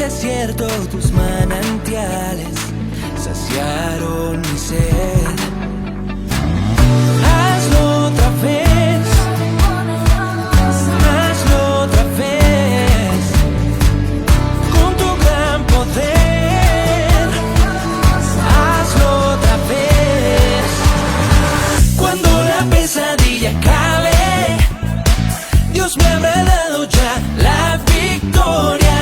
desierto tus manantiales saciaron mi sed. Hazlo otra vez, hazlo otra vez, con tu gran poder. Hazlo otra vez. Cuando la pesadilla acabe, Dios me habrá dado ya la victoria.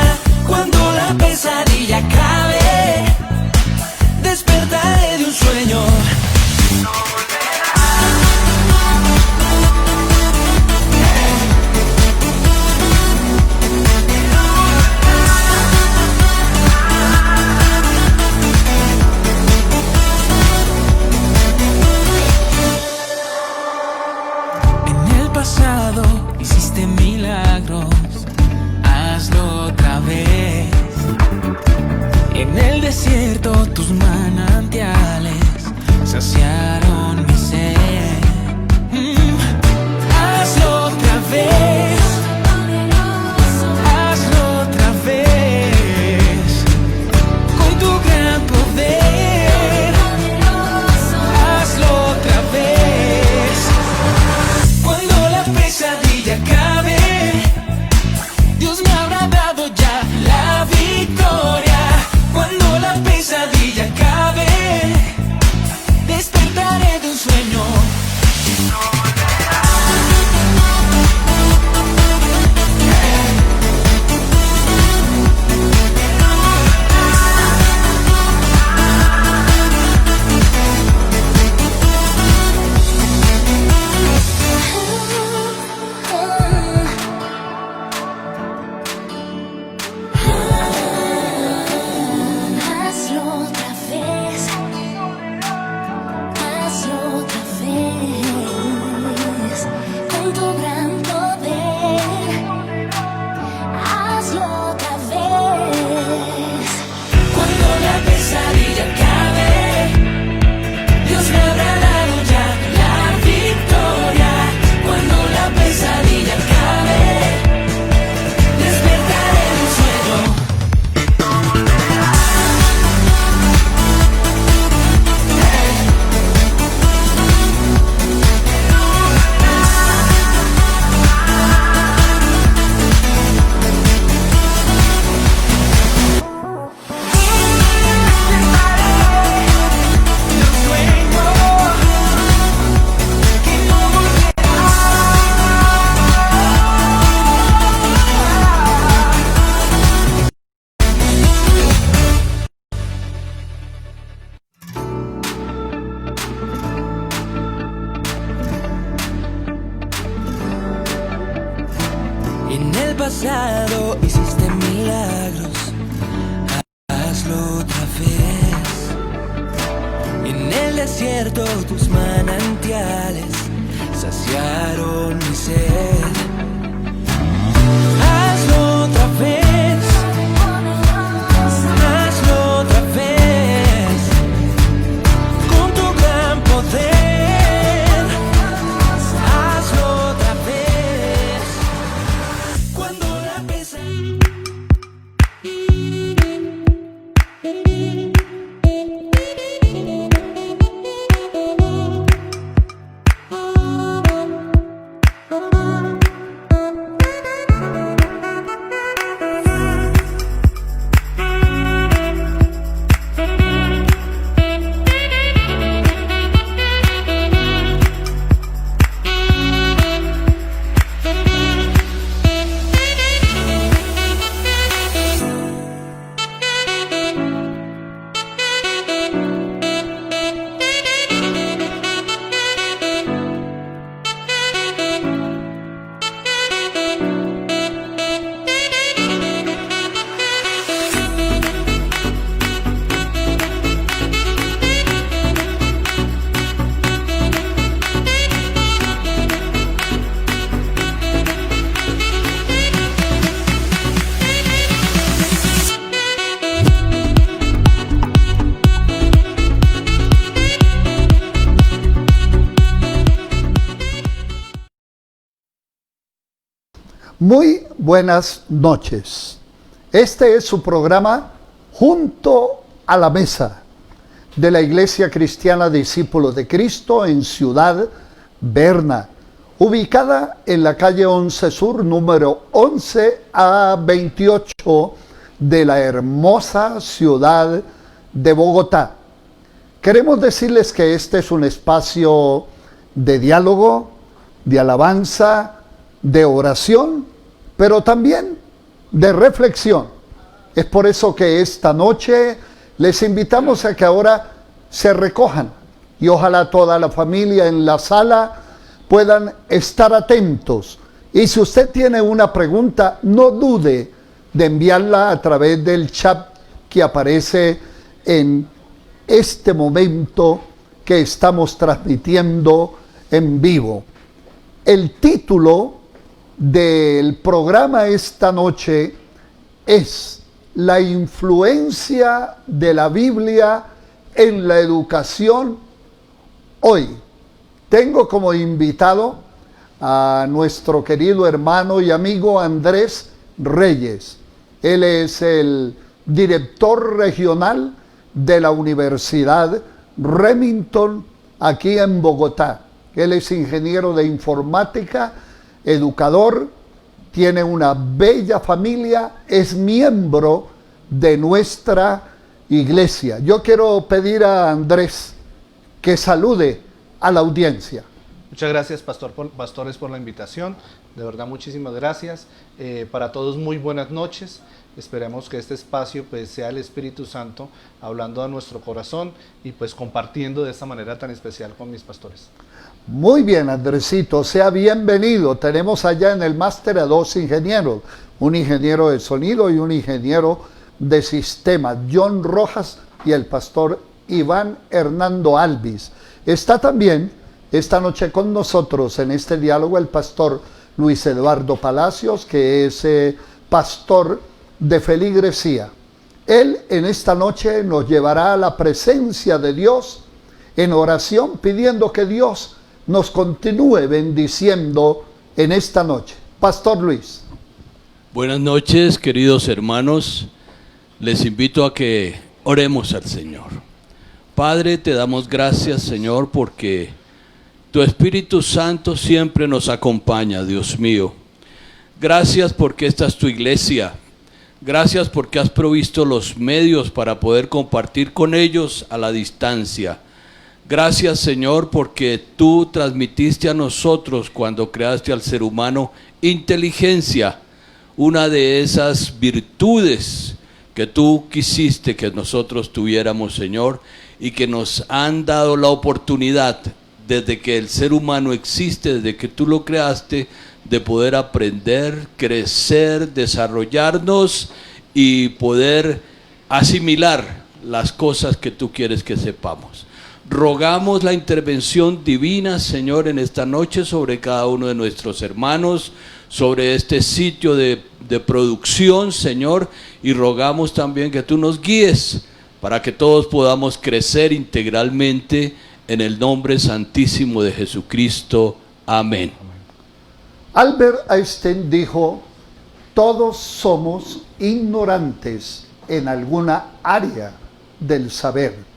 Cuando la pesadilla acabe, despertaré de un sueño. En el pasado hiciste milagros, hazlo otra vez. En el desierto tus manantiales saciaron mi sed. Hazlo otra vez, hazlo otra vez, con tu gran poder. Hazlo otra vez. Cuando la pesadilla acabe, Dios me habrá dado ya la victoria. Cuando la pesadilla acabe, despertaré de un sueño. En el pasado hiciste milagros, hazlo otra vez. En el desierto tus manantiales saciaron mi sed. Hazlo otra vez, hazlo otra vez, con tu gran poder. Hazlo otra vez. Cuando la pesadilla Muy buenas noches. Este es su programa Junto a la Mesa de la Iglesia Cristiana Discípulos de Cristo en Ciudad Berna, ubicada en la calle 11 Sur, número 11 a 28 de la hermosa ciudad de Bogotá. Queremos decirles que este es un espacio de diálogo, de alabanza, de oración, pero también de reflexión. Es por eso que esta noche les invitamos a que ahora se recojan y ojalá toda la familia en la sala puedan estar atentos. Y si usted tiene una pregunta, no dude de enviarla a través del chat que aparece en este momento que estamos transmitiendo en vivo. El título del programa esta noche es La influencia de la Biblia en la educación hoy. Tengo como invitado a nuestro querido hermano y amigo Andrés Reyes. Él es el director regional de la Universidad Remington aquí en Bogotá. Él es ingeniero de informática, educador, tiene una bella familia, es miembro de nuestra iglesia. Yo quiero pedir a Andrés que salude a la audiencia. Muchas gracias, pastores, por la invitación. De verdad, muchísimas gracias. Para todos, muy buenas noches. Esperemos que este espacio pues, sea el Espíritu Santo hablando a nuestro corazón y pues compartiendo de esta manera tan especial con mis pastores. Muy bien, Andresito, sea bienvenido. Tenemos allá en el máster a dos ingenieros, un ingeniero de sonido y un ingeniero de sistemas, John Rojas y el pastor Iván Hernando Alvis. Está también esta noche con nosotros en este diálogo el pastor Luis Eduardo Palacios, que es pastor de feligresía. Él en esta noche nos llevará a la presencia de Dios en oración, pidiendo que Dios nos continúe bendiciendo en esta noche. Pastor Luis. Buenas noches, queridos hermanos. Les invito a que oremos al Señor. Padre, te damos gracias, Señor, porque tu Espíritu Santo siempre nos acompaña, Dios mío. Gracias porque esta es tu iglesia. Gracias porque has provisto los medios para poder compartir con ellos a la distancia. Gracias, Señor, porque tú transmitiste a nosotros cuando creaste al ser humano inteligencia, una de esas virtudes que tú quisiste que nosotros tuviéramos, Señor, y que nos han dado la oportunidad desde que el ser humano existe, desde que tú lo creaste, de poder aprender, crecer, desarrollarnos y poder asimilar las cosas que tú quieres que sepamos. Rogamos la intervención divina, Señor, en esta noche sobre cada uno de nuestros hermanos, sobre este sitio de producción, Señor, y rogamos también que tú nos guíes para que todos podamos crecer integralmente en el nombre santísimo de Jesucristo. Amén. Albert Einstein dijo: todos somos ignorantes en alguna área del saber.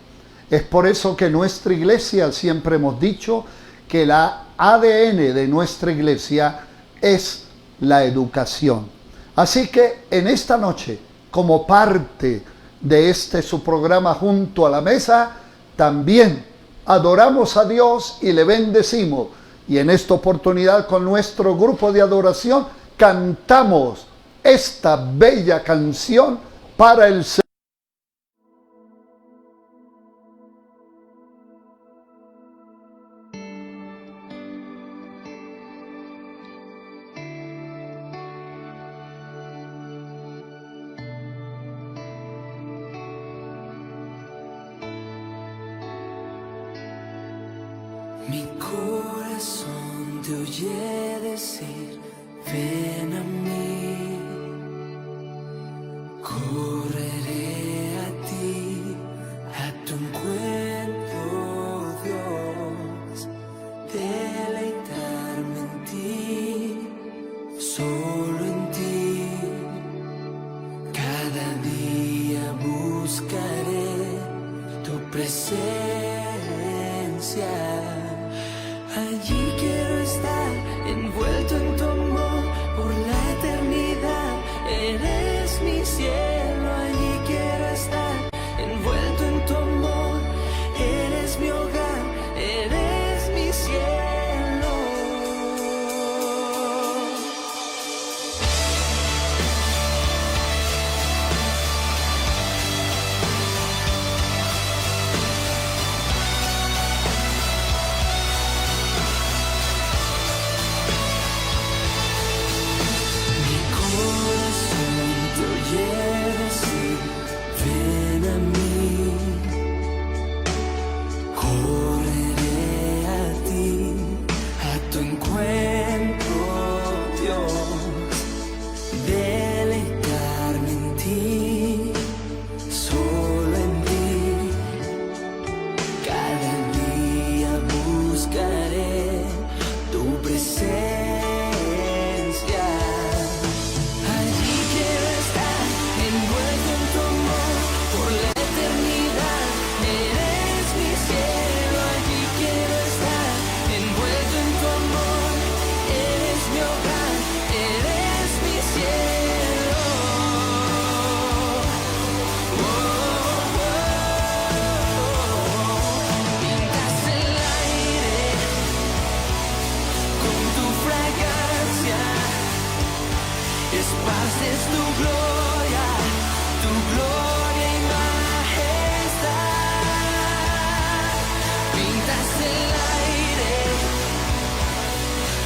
Es por eso que nuestra iglesia siempre hemos dicho que la ADN de nuestra iglesia es la educación. Así que en esta noche, como parte de su programa Junto a la Mesa, también adoramos a Dios y le bendecimos. Y en esta oportunidad con nuestro grupo de adoración cantamos esta bella canción para el Señor. Mi corazón te oye decir: ven a mí, correré a ti, a tu encuentro, Dios, deleitarme en ti, solo en ti, esparces tu gloria y majestad. Pintas el aire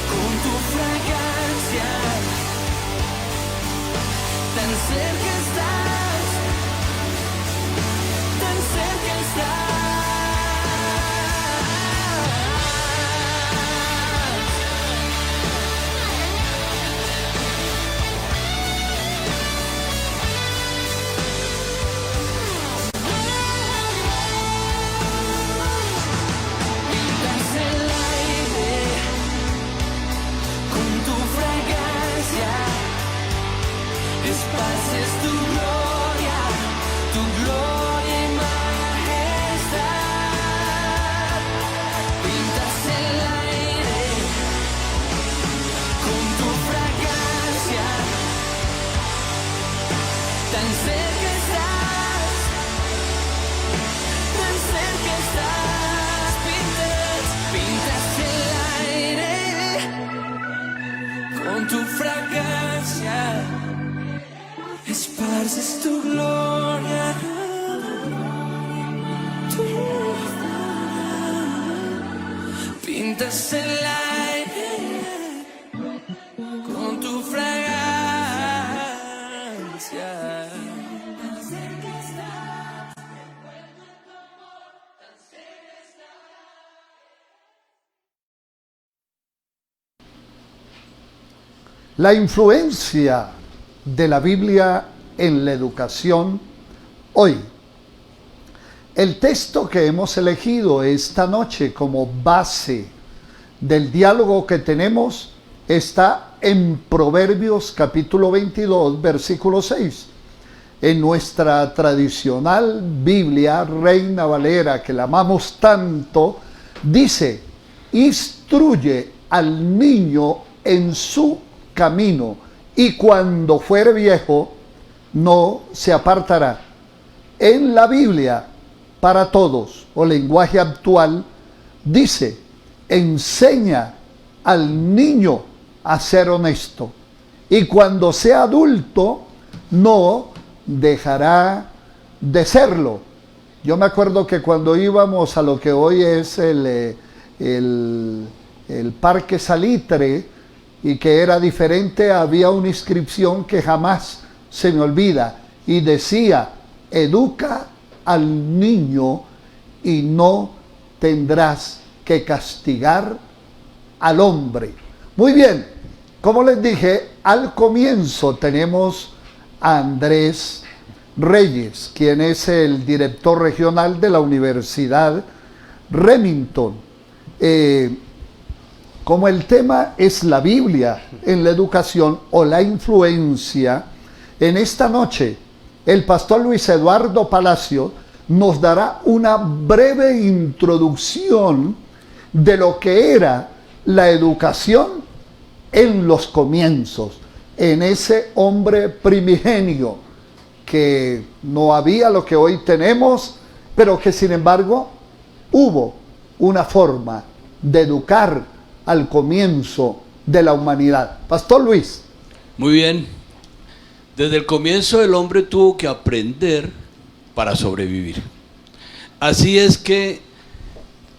con tu fragancia. Tan cerca estás, tan cerca estás. Pintas el aire con tu fragancia. Esparces tu gloria y majestad. Pintas el aire con tu fragancia. Tan cerca estás, tan cerca estás. Pintas el aire con tu fragancia. Esparces tu gloria, pintas el aire con tu fragancia. La influencia de la Biblia en la educación hoy. El texto que hemos elegido esta noche como base del diálogo que tenemos está en Proverbios capítulo 22, versículo 6. En nuestra tradicional Biblia, Reina Valera, que la amamos tanto, dice: instruye al niño en su camino, y cuando fuere viejo no se apartará. En la Biblia para todos, o lenguaje actual, dice: enseña al niño a ser honesto, y cuando sea adulto no dejará de serlo. Yo me acuerdo que cuando íbamos a lo que hoy es el Parque Salitre, y que era diferente, había una inscripción que jamás se me olvida, y decía: educa al niño y no tendrás que castigar al hombre. Muy bien, como les dije al comienzo, tenemos a Andrés Reyes, quien es el director regional de la Universidad Remington. Como el tema es la Biblia en la educación o la influencia, en esta noche el pastor Luis Eduardo Palacio nos dará una breve introducción de lo que era la educación en los comienzos, en ese hombre primigenio que no había lo que hoy tenemos, pero que sin embargo hubo una forma de educar al comienzo de la humanidad. Pastor Luis. Muy bien. Desde el comienzo el hombre tuvo que aprender para sobrevivir. Así es que,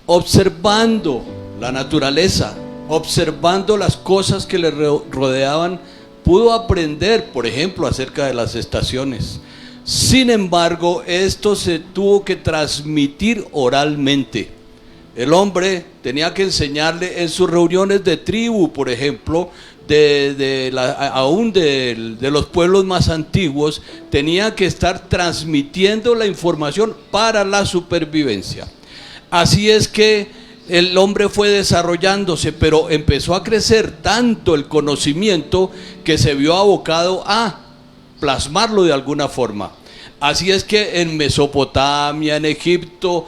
observando la naturaleza, observando las cosas que le rodeaban, pudo aprender, por ejemplo, acerca de las estaciones. Sin embargo, esto se tuvo que transmitir oralmente. El hombre tenía que enseñarle en sus reuniones de tribu, por ejemplo, aún de los pueblos más antiguos, tenía que estar transmitiendo la información para la supervivencia. Así es que el hombre fue desarrollándose, pero empezó a crecer tanto el conocimiento que se vio abocado a plasmarlo de alguna forma. Así es que en Mesopotamia, en Egipto,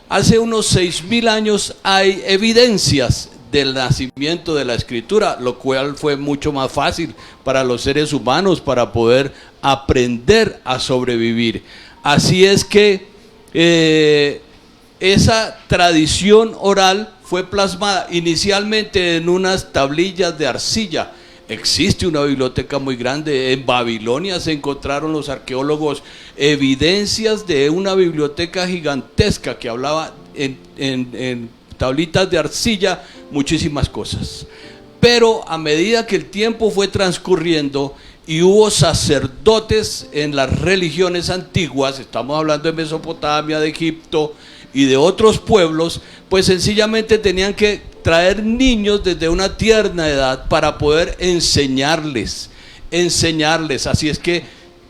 hace unos 6.000 años hay evidencias del nacimiento de la escritura, lo cual fue mucho más fácil para los seres humanos para poder aprender a sobrevivir. Así es que esa tradición oral fue plasmada inicialmente en unas tablillas de arcilla. existe una biblioteca muy grande. En Babilonia se encontraron los arqueólogos evidencias de una biblioteca gigantesca que hablaba en tablitas de arcilla muchísimas cosas. Pero a medida que el tiempo fue transcurriendo y hubo sacerdotes en las religiones antiguas, estamos hablando de Mesopotamia, de Egipto y de otros pueblos, pues sencillamente tenían que traer niños desde una tierna edad para poder enseñarles. Así es que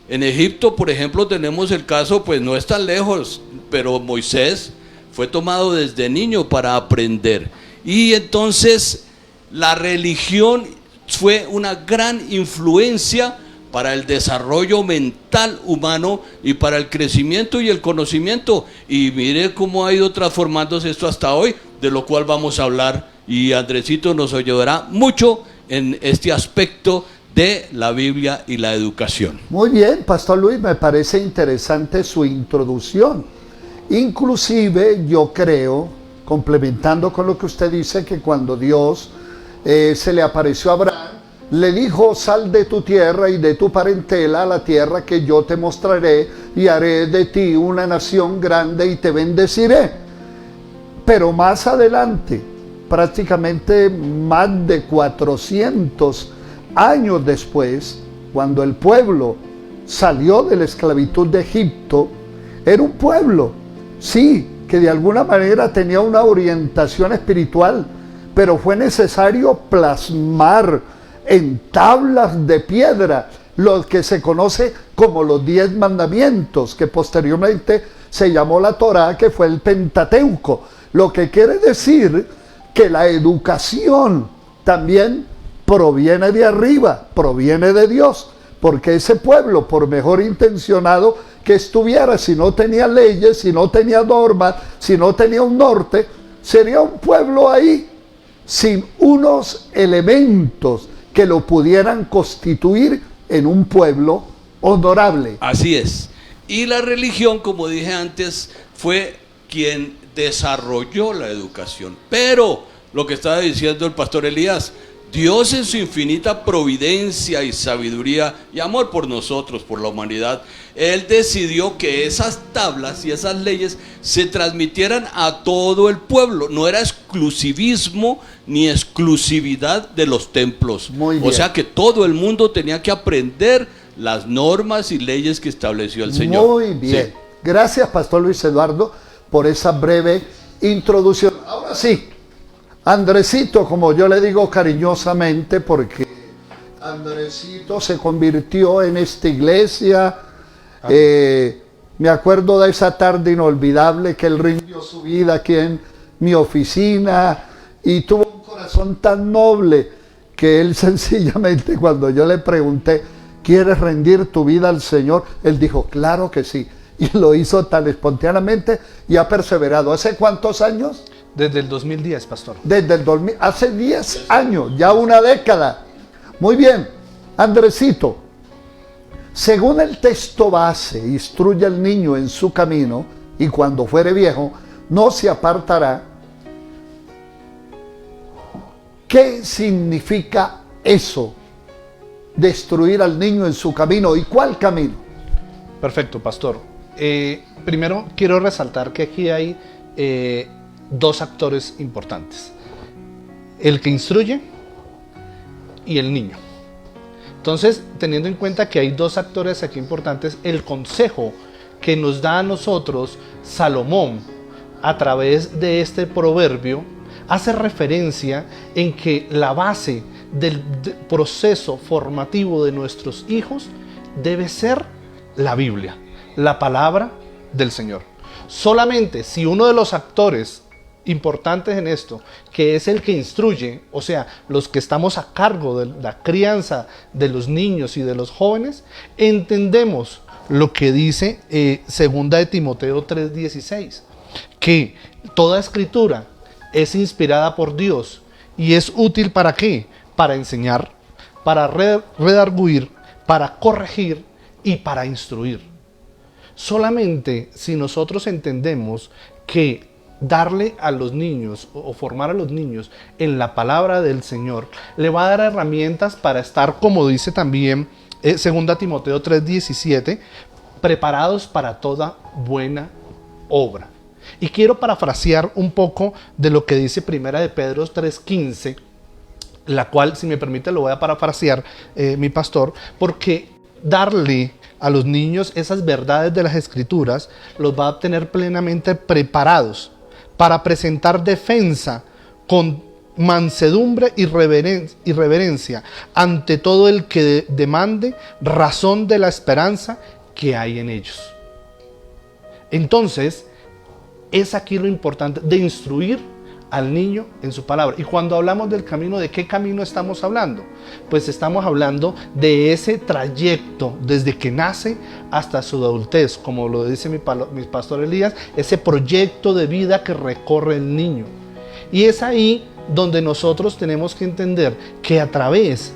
en Egipto, por ejemplo, tenemos el caso, pues no es tan lejos, pero Moisés fue tomado desde niño para aprender. Y entonces la religión fue una gran influencia para el desarrollo mental humano y para el crecimiento y el conocimiento. Y mire cómo ha ido transformándose esto hasta hoy, de lo cual vamos a hablar, y Andresito nos ayudará mucho en este aspecto de la Biblia y la educación. Muy bien, Pastor Luis, me parece interesante su introducción. Inclusive yo creo, complementando con lo que usted dice, que cuando Dios se le apareció a Abraham, le dijo: sal de tu tierra y de tu parentela a la tierra que yo te mostraré, y haré de ti una nación grande y te bendeciré. Pero más adelante, prácticamente más de 400 años después, cuando el pueblo salió de la esclavitud de Egipto, era un pueblo, sí, que de alguna manera tenía una orientación espiritual, pero fue necesario plasmar en tablas de piedra lo que se conoce como los 10 mandamientos, que posteriormente se llamó la Torá, que fue el Pentateuco, lo que quiere decir que la educación también proviene de arriba, proviene de Dios, porque ese pueblo, por mejor intencionado que estuviera, si no tenía leyes, si no tenía normas, si no tenía un norte, sería un pueblo ahí sin unos elementos que lo pudieran constituir en un pueblo honorable. Así es. Y la religión, como dije antes, fue quien desarrolló la educación. Pero lo que estaba diciendo el pastor Elías, Dios en su infinita providencia y sabiduría y amor por nosotros, por la humanidad, Él decidió que esas tablas y esas leyes se transmitieran a todo el pueblo. No era exclusivismo ni exclusividad de los templos. Muy bien. O sea que todo el mundo tenía que aprender las normas y leyes que estableció el Señor. Muy bien. Sí. Gracias, Pastor Luis Eduardo, por esa breve introducción. Ahora sí, Andresito, como yo le digo cariñosamente, porque Andresito se convirtió en esta iglesia. Me acuerdo de esa tarde inolvidable que él rindió su vida aquí en mi oficina y tuvo un corazón tan noble que él sencillamente, cuando yo le pregunté: ¿quieres rendir tu vida al Señor?, él dijo: claro que sí. Y lo hizo tan espontáneamente y ha perseverado. ¿Hace cuántos años? Desde el 2010, pastor. Desde el 2000, hace 10 años, ya una década. Muy bien, Andresito, según el texto base, instruye al niño en su camino, y cuando fuere viejo, no se apartará. ¿Qué significa eso? Destruir al niño en su camino. ¿Y cuál camino? Perfecto, pastor. Primero quiero resaltar que aquí hay dos actores importantes: el que instruye y el niño. Entonces, teniendo en cuenta que hay dos actores aquí importantes, el consejo que nos da a nosotros Salomón a través de este proverbio hace referencia en que la base del proceso formativo de nuestros hijos debe ser la Biblia, la palabra del Señor. Solamente si uno de los actores importantes en esto, que es el que instruye, o sea, los que estamos a cargo de la crianza de los niños y de los jóvenes, entendemos lo que dice segunda de Timoteo 3:16, que toda escritura es inspirada por Dios y es útil ¿para qué? Para enseñar, para redarguir, para corregir y para instruir. Solamente si nosotros entendemos que darle a los niños o formar a los niños en la palabra del Señor, le va a dar herramientas para estar, como dice también 2 Timoteo 3:17, preparados para toda buena obra. Y quiero parafrasear un poco de lo que dice 1 de Pedro 3:15, la cual, si me permite, lo voy a parafrasear, mi pastor, porque darle a los niños esas verdades de las Escrituras los va a tener plenamente preparados para presentar defensa con mansedumbre y reverencia ante todo el que demande razón de la esperanza que hay en ellos. Entonces, es aquí lo importante de instruir al niño en su palabra. Y cuando hablamos del camino, ¿de qué camino estamos hablando? Pues estamos hablando de ese trayecto desde que nace hasta su adultez, como lo dice mi pastor Elías, ese proyecto de vida que recorre el niño. Y es ahí donde nosotros tenemos que entender que a través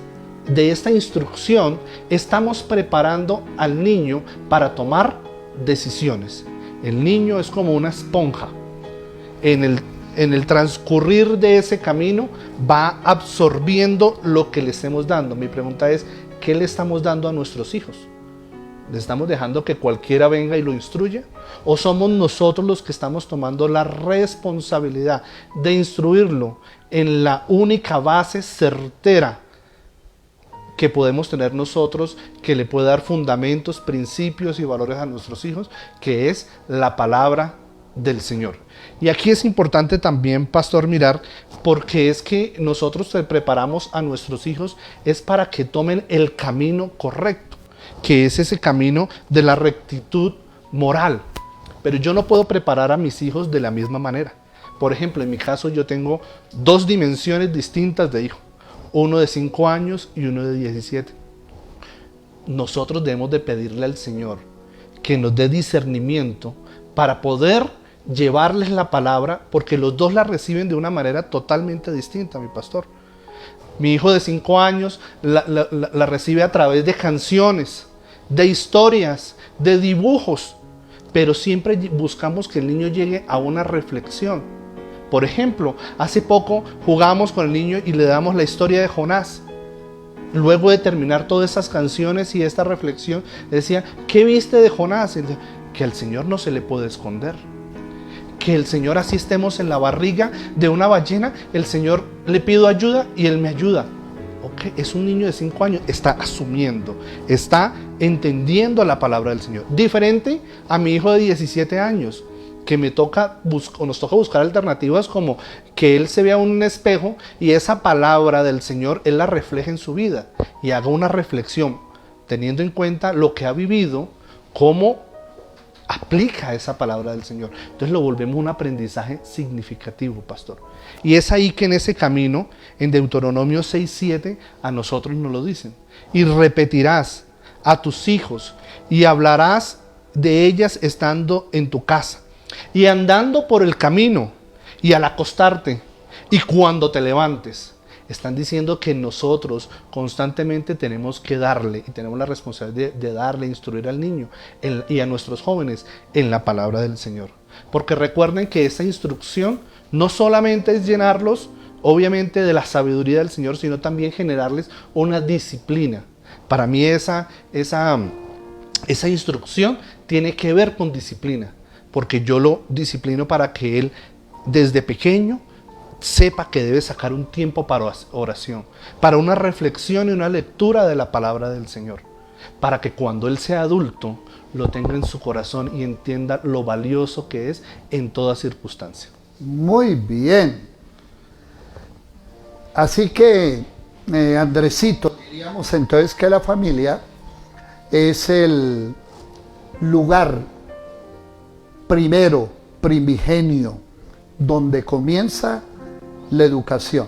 de esta instrucción estamos preparando al niño para tomar decisiones. El niño es como una esponja. En el transcurrir de ese camino va absorbiendo lo que le estemos dando. Mi pregunta es, ¿qué le estamos dando a nuestros hijos? ¿Le estamos dejando que cualquiera venga y lo instruya? ¿O somos nosotros los que estamos tomando la responsabilidad de instruirlo en la única base certera que podemos tener nosotros, que le puede dar fundamentos, principios y valores a nuestros hijos, que es la palabra del Señor? Y aquí es importante también, pastor, mirar, porque es que nosotros preparamos a nuestros hijos es para que tomen el camino correcto, que es ese camino de la rectitud moral. Pero yo no puedo preparar a mis hijos de la misma manera. Por ejemplo, en mi caso yo tengo 2 dimensiones distintas de hijo, uno de 5 años y uno de 17. Nosotros debemos de pedirle al Señor que nos dé discernimiento para poder llevarles la palabra, porque los dos la reciben de una manera totalmente distinta, mi pastor. Mi hijo de 5 años la recibe a través de canciones, de historias, de dibujos, pero siempre buscamos que el niño llegue a una reflexión. Por ejemplo, hace poco jugamos con el niño y le damos la historia de Jonás. Luego de terminar todas esas canciones y esta reflexión, decía, ¿qué viste de Jonás? Que al Señor no se le puede esconder. Que el Señor, así estemos en la barriga de una ballena, el Señor le pido ayuda y Él me ayuda. Ok, es un niño de 5 años, está asumiendo, está entendiendo la palabra del Señor. Diferente a mi hijo de 17 años, que nos toca buscar alternativas como que él se vea en un espejo y esa palabra del Señor, él la refleje en su vida y haga una reflexión, teniendo en cuenta lo que ha vivido, cómo aplica esa palabra del Señor. Entonces lo volvemos un aprendizaje significativo, pastor. Y es ahí que en ese camino, en Deuteronomio 6:7, a nosotros nos lo dicen. Y repetirás a tus hijos y hablarás de ellas estando en tu casa y andando por el camino y al acostarte y cuando te levantes. Están diciendo que nosotros constantemente tenemos que darle y tenemos la responsabilidad de darle, instruir al niño y a nuestros jóvenes en la palabra del Señor. Porque recuerden que esa instrucción no solamente es llenarlos, obviamente, de la sabiduría del Señor, sino también generarles una disciplina. Para mí esa instrucción tiene que ver con disciplina, porque yo lo disciplino para que él desde pequeño sepa que debe sacar un tiempo para oración, para una reflexión y una lectura de la palabra del Señor, para que cuando él sea adulto lo tenga en su corazón y entienda lo valioso que es en toda circunstancia. Muy bien. Así que, Andresito, diríamos entonces que la familia es el lugar primero, primigenio, donde comienza la educación.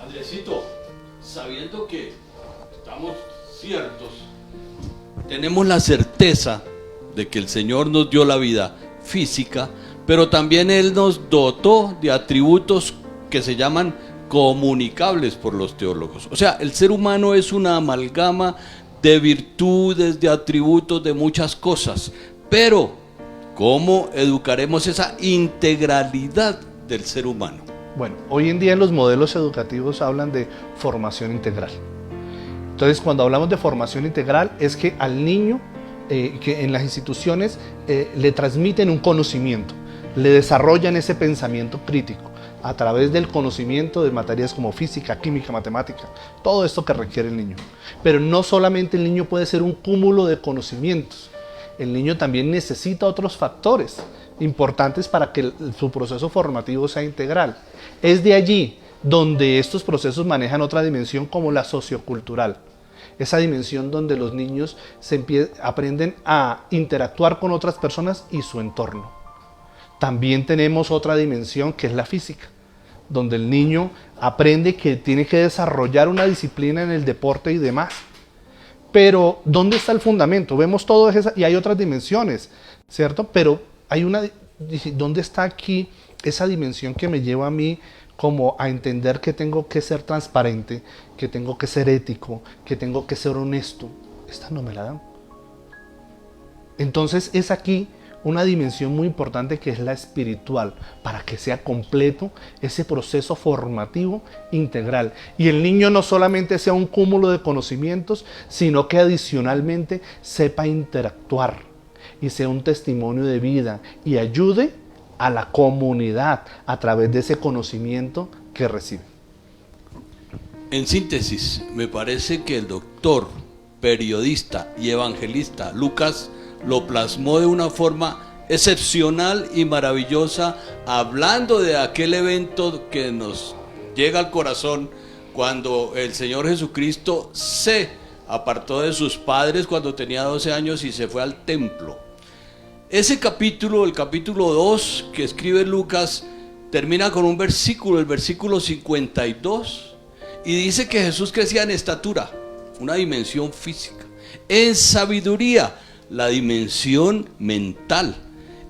Andresito, sabiendo que estamos ciertos, tenemos la certeza de que el Señor nos dio la vida física, pero también Él nos dotó de atributos que se llaman comunicables por los teólogos. O sea, el ser humano es una amalgama de virtudes, de atributos, de muchas cosas, pero ¿Cómo educaremos esa integralidad del ser humano? Bueno, hoy en día en los modelos educativos hablan de formación integral. Entonces, cuando hablamos de formación integral es que al niño, que en las instituciones le transmiten un conocimiento, le desarrollan ese pensamiento crítico a través del conocimiento de materias como física, química, matemática, todo esto que requiere el niño. Pero no solamente el niño puede ser un cúmulo de conocimientos, el niño también necesita otros factores importantes para que su proceso formativo sea integral. Es de allí donde estos procesos manejan otra dimensión como la sociocultural. Esa dimensión donde los niños aprenden a interactuar con otras personas y su entorno. También tenemos otra dimensión que es la física, donde el niño aprende que tiene que desarrollar una disciplina en el deporte y demás. Pero, ¿dónde está el fundamento? Vemos todo eso y hay otras dimensiones, ¿cierto? Pero ¿dónde está aquí esa dimensión que me lleva a mí como a entender que tengo que ser transparente, que tengo que ser ético, que tengo que ser honesto? Esta no me la dan. Entonces es aquí una dimensión muy importante que es la espiritual, para que sea completo ese proceso formativo integral. Y el niño no solamente sea un cúmulo de conocimientos, sino que adicionalmente sepa interactuar y sea un testimonio de vida y ayude a la comunidad a través de ese conocimiento que recibe. En síntesis, me parece que el doctor, periodista y evangelista Lucas lo plasmó de una forma excepcional y maravillosa, hablando de aquel evento que nos llega al corazón cuando el Señor Jesucristo se apartó de sus padres cuando tenía 12 años y se fue al templo. Ese capítulo, el capítulo 2 que escribe Lucas, termina con un versículo, el versículo 52, y dice que Jesús crecía en estatura, una dimensión física, en sabiduría, la dimensión mental,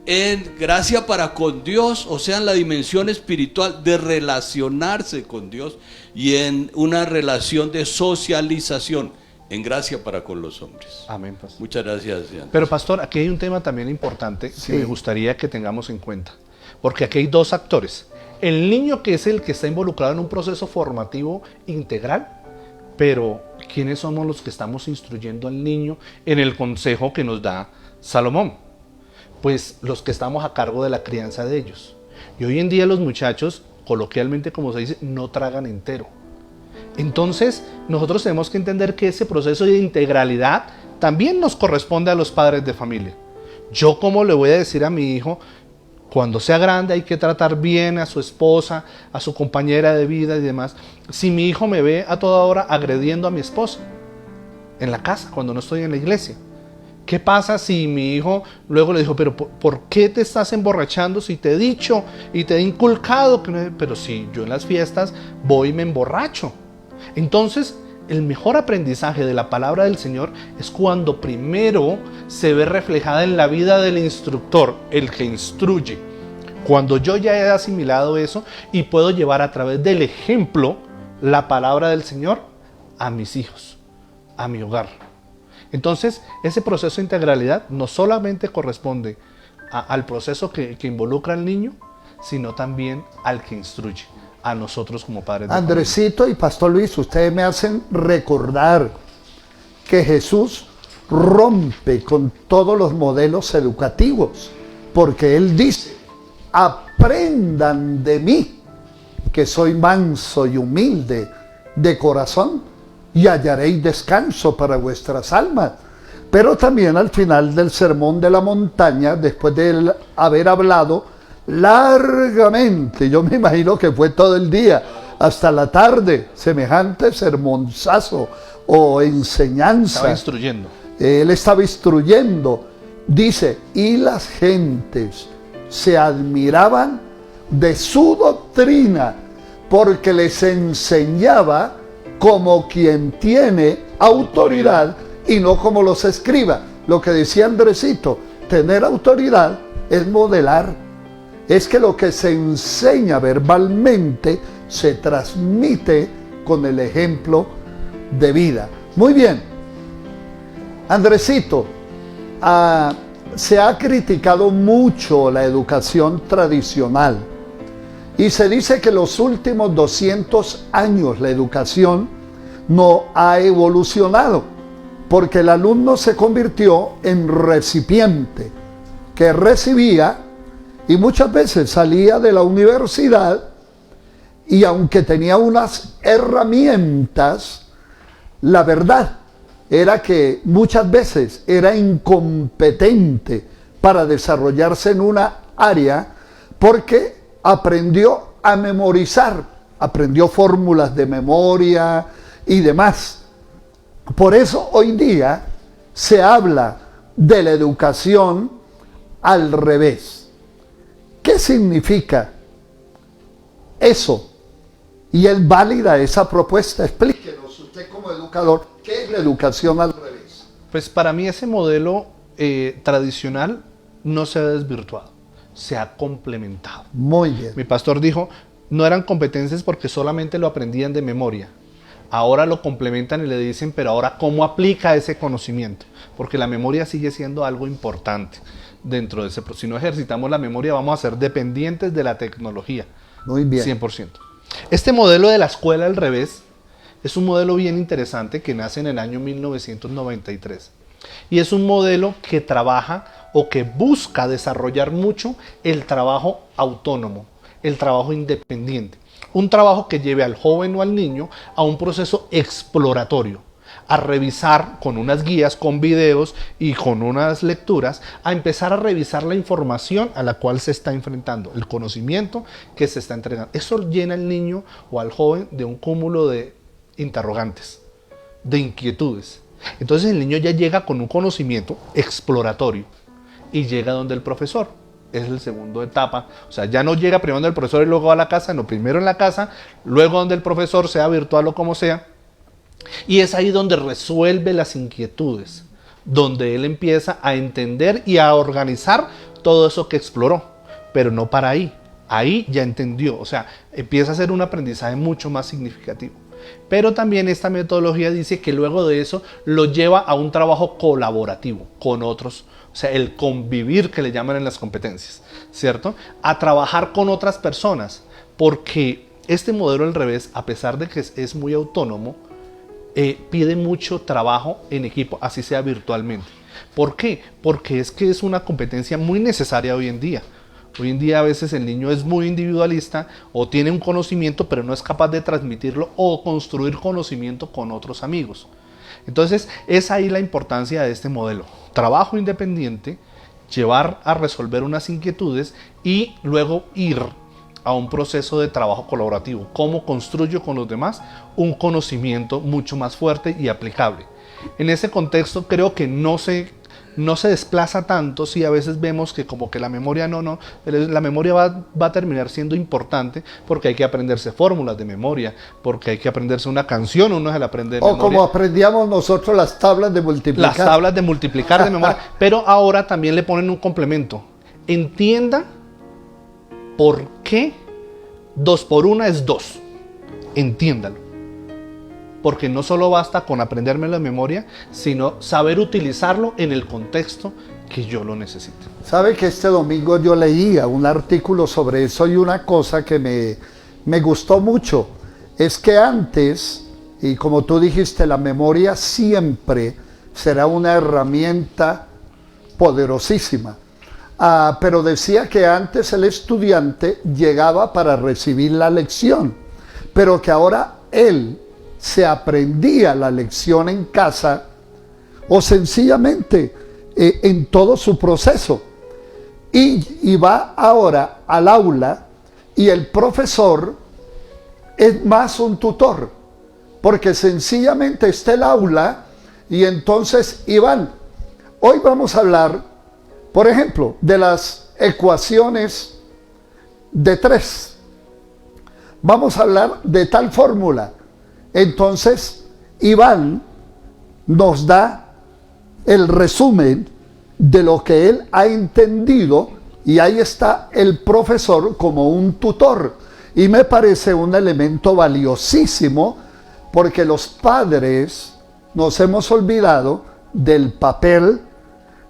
en gracia para con Dios, o sea, en la dimensión espiritual de relacionarse con Dios, y en una relación de socialización, en gracia para con los hombres. Amén, pastor. Muchas gracias, Diana. Pero pastor, aquí hay un tema también importante que me gustaría que tengamos en cuenta, porque aquí hay dos actores. El niño, que es el que está involucrado en un proceso formativo integral, pero ¿quiénes somos los que estamos instruyendo al niño en el consejo que nos da Salomón? Pues los que estamos a cargo de la crianza de ellos. Y hoy en día los muchachos, coloquialmente como se dice, no tragan entero. Entonces nosotros tenemos que entender que ese proceso de integralidad también nos corresponde a los padres de familia. Yo, ¿cómo le voy a decir a mi hijo? Cuando sea grande hay que tratar bien a su esposa, a su compañera de vida y demás. Si mi hijo me ve a toda hora agrediendo a mi esposa en la casa, cuando no estoy en la iglesia, ¿qué pasa si mi hijo luego le dijo, pero ¿por qué te estás emborrachando si te he dicho y te he inculcado que no? Pero si yo en las fiestas voy y me emborracho. Entonces, el mejor aprendizaje de la palabra del Señor es cuando primero se ve reflejada en la vida del instructor, el que instruye. Cuando yo ya he asimilado eso y puedo llevar a través del ejemplo la palabra del Señor a mis hijos, a mi hogar. Entonces, ese proceso de integralidad no solamente corresponde al proceso que involucra al niño, sino también al que instruye, a nosotros como padres de Andresito y Pastor Luis, ustedes me hacen recordar que Jesús rompe con todos los modelos educativos, porque Él dice, aprendan de mí, que soy manso y humilde de corazón, y hallaréis descanso para vuestras almas. Pero también al final del sermón de la montaña, después de haber hablado largamente, yo me imagino que fue todo el día, hasta la tarde, semejante sermonzazo o enseñanza. Estaba instruyendo. Él estaba instruyendo. Dice, y las gentes se admiraban de su doctrina, porque les enseñaba como quien tiene autoridad y no como los escribas. Lo que decía Andresito, tener autoridad es modelar. Es que lo que se enseña verbalmente se transmite con el ejemplo de vida. Muy bien. Andresito, se ha criticado mucho la educación tradicional y se dice que los últimos 200 años la educación no ha evolucionado porque el alumno se convirtió en recipiente que recibía y muchas veces salía de la universidad y aunque tenía unas herramientas, la verdad era que muchas veces era incompetente para desarrollarse en una área porque aprendió a memorizar, aprendió fórmulas de memoria y demás. Por eso hoy día se habla de la educación al revés. ¿Qué significa eso? Y es válida esa propuesta. Explíquenos usted como educador, ¿qué es la educación al revés? Pues para mí ese modelo tradicional no se ha desvirtuado, se ha complementado. Muy bien. Mi pastor dijo, no eran competencias porque solamente lo aprendían de memoria. Ahora lo complementan y le dicen, pero ahora ¿cómo aplica ese conocimiento? Porque la memoria sigue siendo algo importante dentro de ese proceso. Si no ejercitamos la memoria, vamos a ser dependientes de la tecnología. Muy bien. 100%. Este modelo de la escuela al revés es un modelo bien interesante que nace en el año 1993. Y es un modelo que trabaja o que busca desarrollar mucho el trabajo autónomo, el trabajo independiente. Un trabajo que lleve al joven o al niño a un proceso exploratorio, a revisar con unas guías, con videos y con unas lecturas, a empezar a revisar la información a la cual se está enfrentando, el conocimiento que se está entregando. Eso llena al niño o al joven de un cúmulo de interrogantes, de inquietudes. Entonces el niño ya llega con un conocimiento exploratorio y llega donde el profesor. Es la segunda etapa, o sea, ya no llega primero donde el profesor y luego a la casa, no, primero en la casa, luego donde el profesor, sea virtual o como sea, y es ahí donde resuelve las inquietudes, donde él empieza a entender y a organizar todo eso que exploró, pero no para ahí ya entendió, o sea, empieza a ser un aprendizaje mucho más significativo. Pero también esta metodología dice que luego de eso lo lleva a un trabajo colaborativo con otros, o sea, el convivir que le llaman en las competencias, ¿cierto? A trabajar con otras personas, porque este modelo al revés, a pesar de que es muy autónomo, pide mucho trabajo en equipo, así sea virtualmente. ¿Por qué? Porque es que es una competencia muy necesaria hoy en día. Hoy en día a veces el niño es muy individualista o tiene un conocimiento pero no es capaz de transmitirlo o construir conocimiento con otros amigos. Entonces es ahí la importancia de este modelo. Trabajo independiente, llevar a resolver unas inquietudes y luego ir a un proceso de trabajo colaborativo. ¿Cómo construyo con los demás un conocimiento mucho más fuerte y aplicable? En ese contexto creo que no se desplaza tanto si a veces vemos que como que la memoria la memoria va a terminar siendo importante porque hay que aprenderse fórmulas de memoria, porque hay que aprenderse una canción, uno se la aprende de memoria. O como aprendíamos nosotros las tablas de multiplicar. Las tablas de multiplicar de memoria, pero ahora también le ponen un complemento. Entienda por qué 2 por 1 es 2. Entiéndalo. Porque no solo basta con aprendérmelo de memoria, sino saber utilizarlo en el contexto que yo lo necesite. Sabe que este domingo yo leía un artículo sobre eso y una cosa que me gustó mucho es que antes, y como tú dijiste, la memoria siempre será una herramienta poderosísima. Pero decía que antes el estudiante llegaba para recibir la lección, pero que ahora él se aprendía la lección en casa o sencillamente en todo su proceso y va ahora al aula y el profesor es más un tutor porque sencillamente está el aula y entonces Iván, hoy vamos a hablar por ejemplo de las ecuaciones de 3, vamos a hablar de tal fórmula. Entonces, Iván nos da el resumen de lo que él ha entendido y ahí está el profesor como un tutor. Y me parece un elemento valiosísimo porque los padres nos hemos olvidado del papel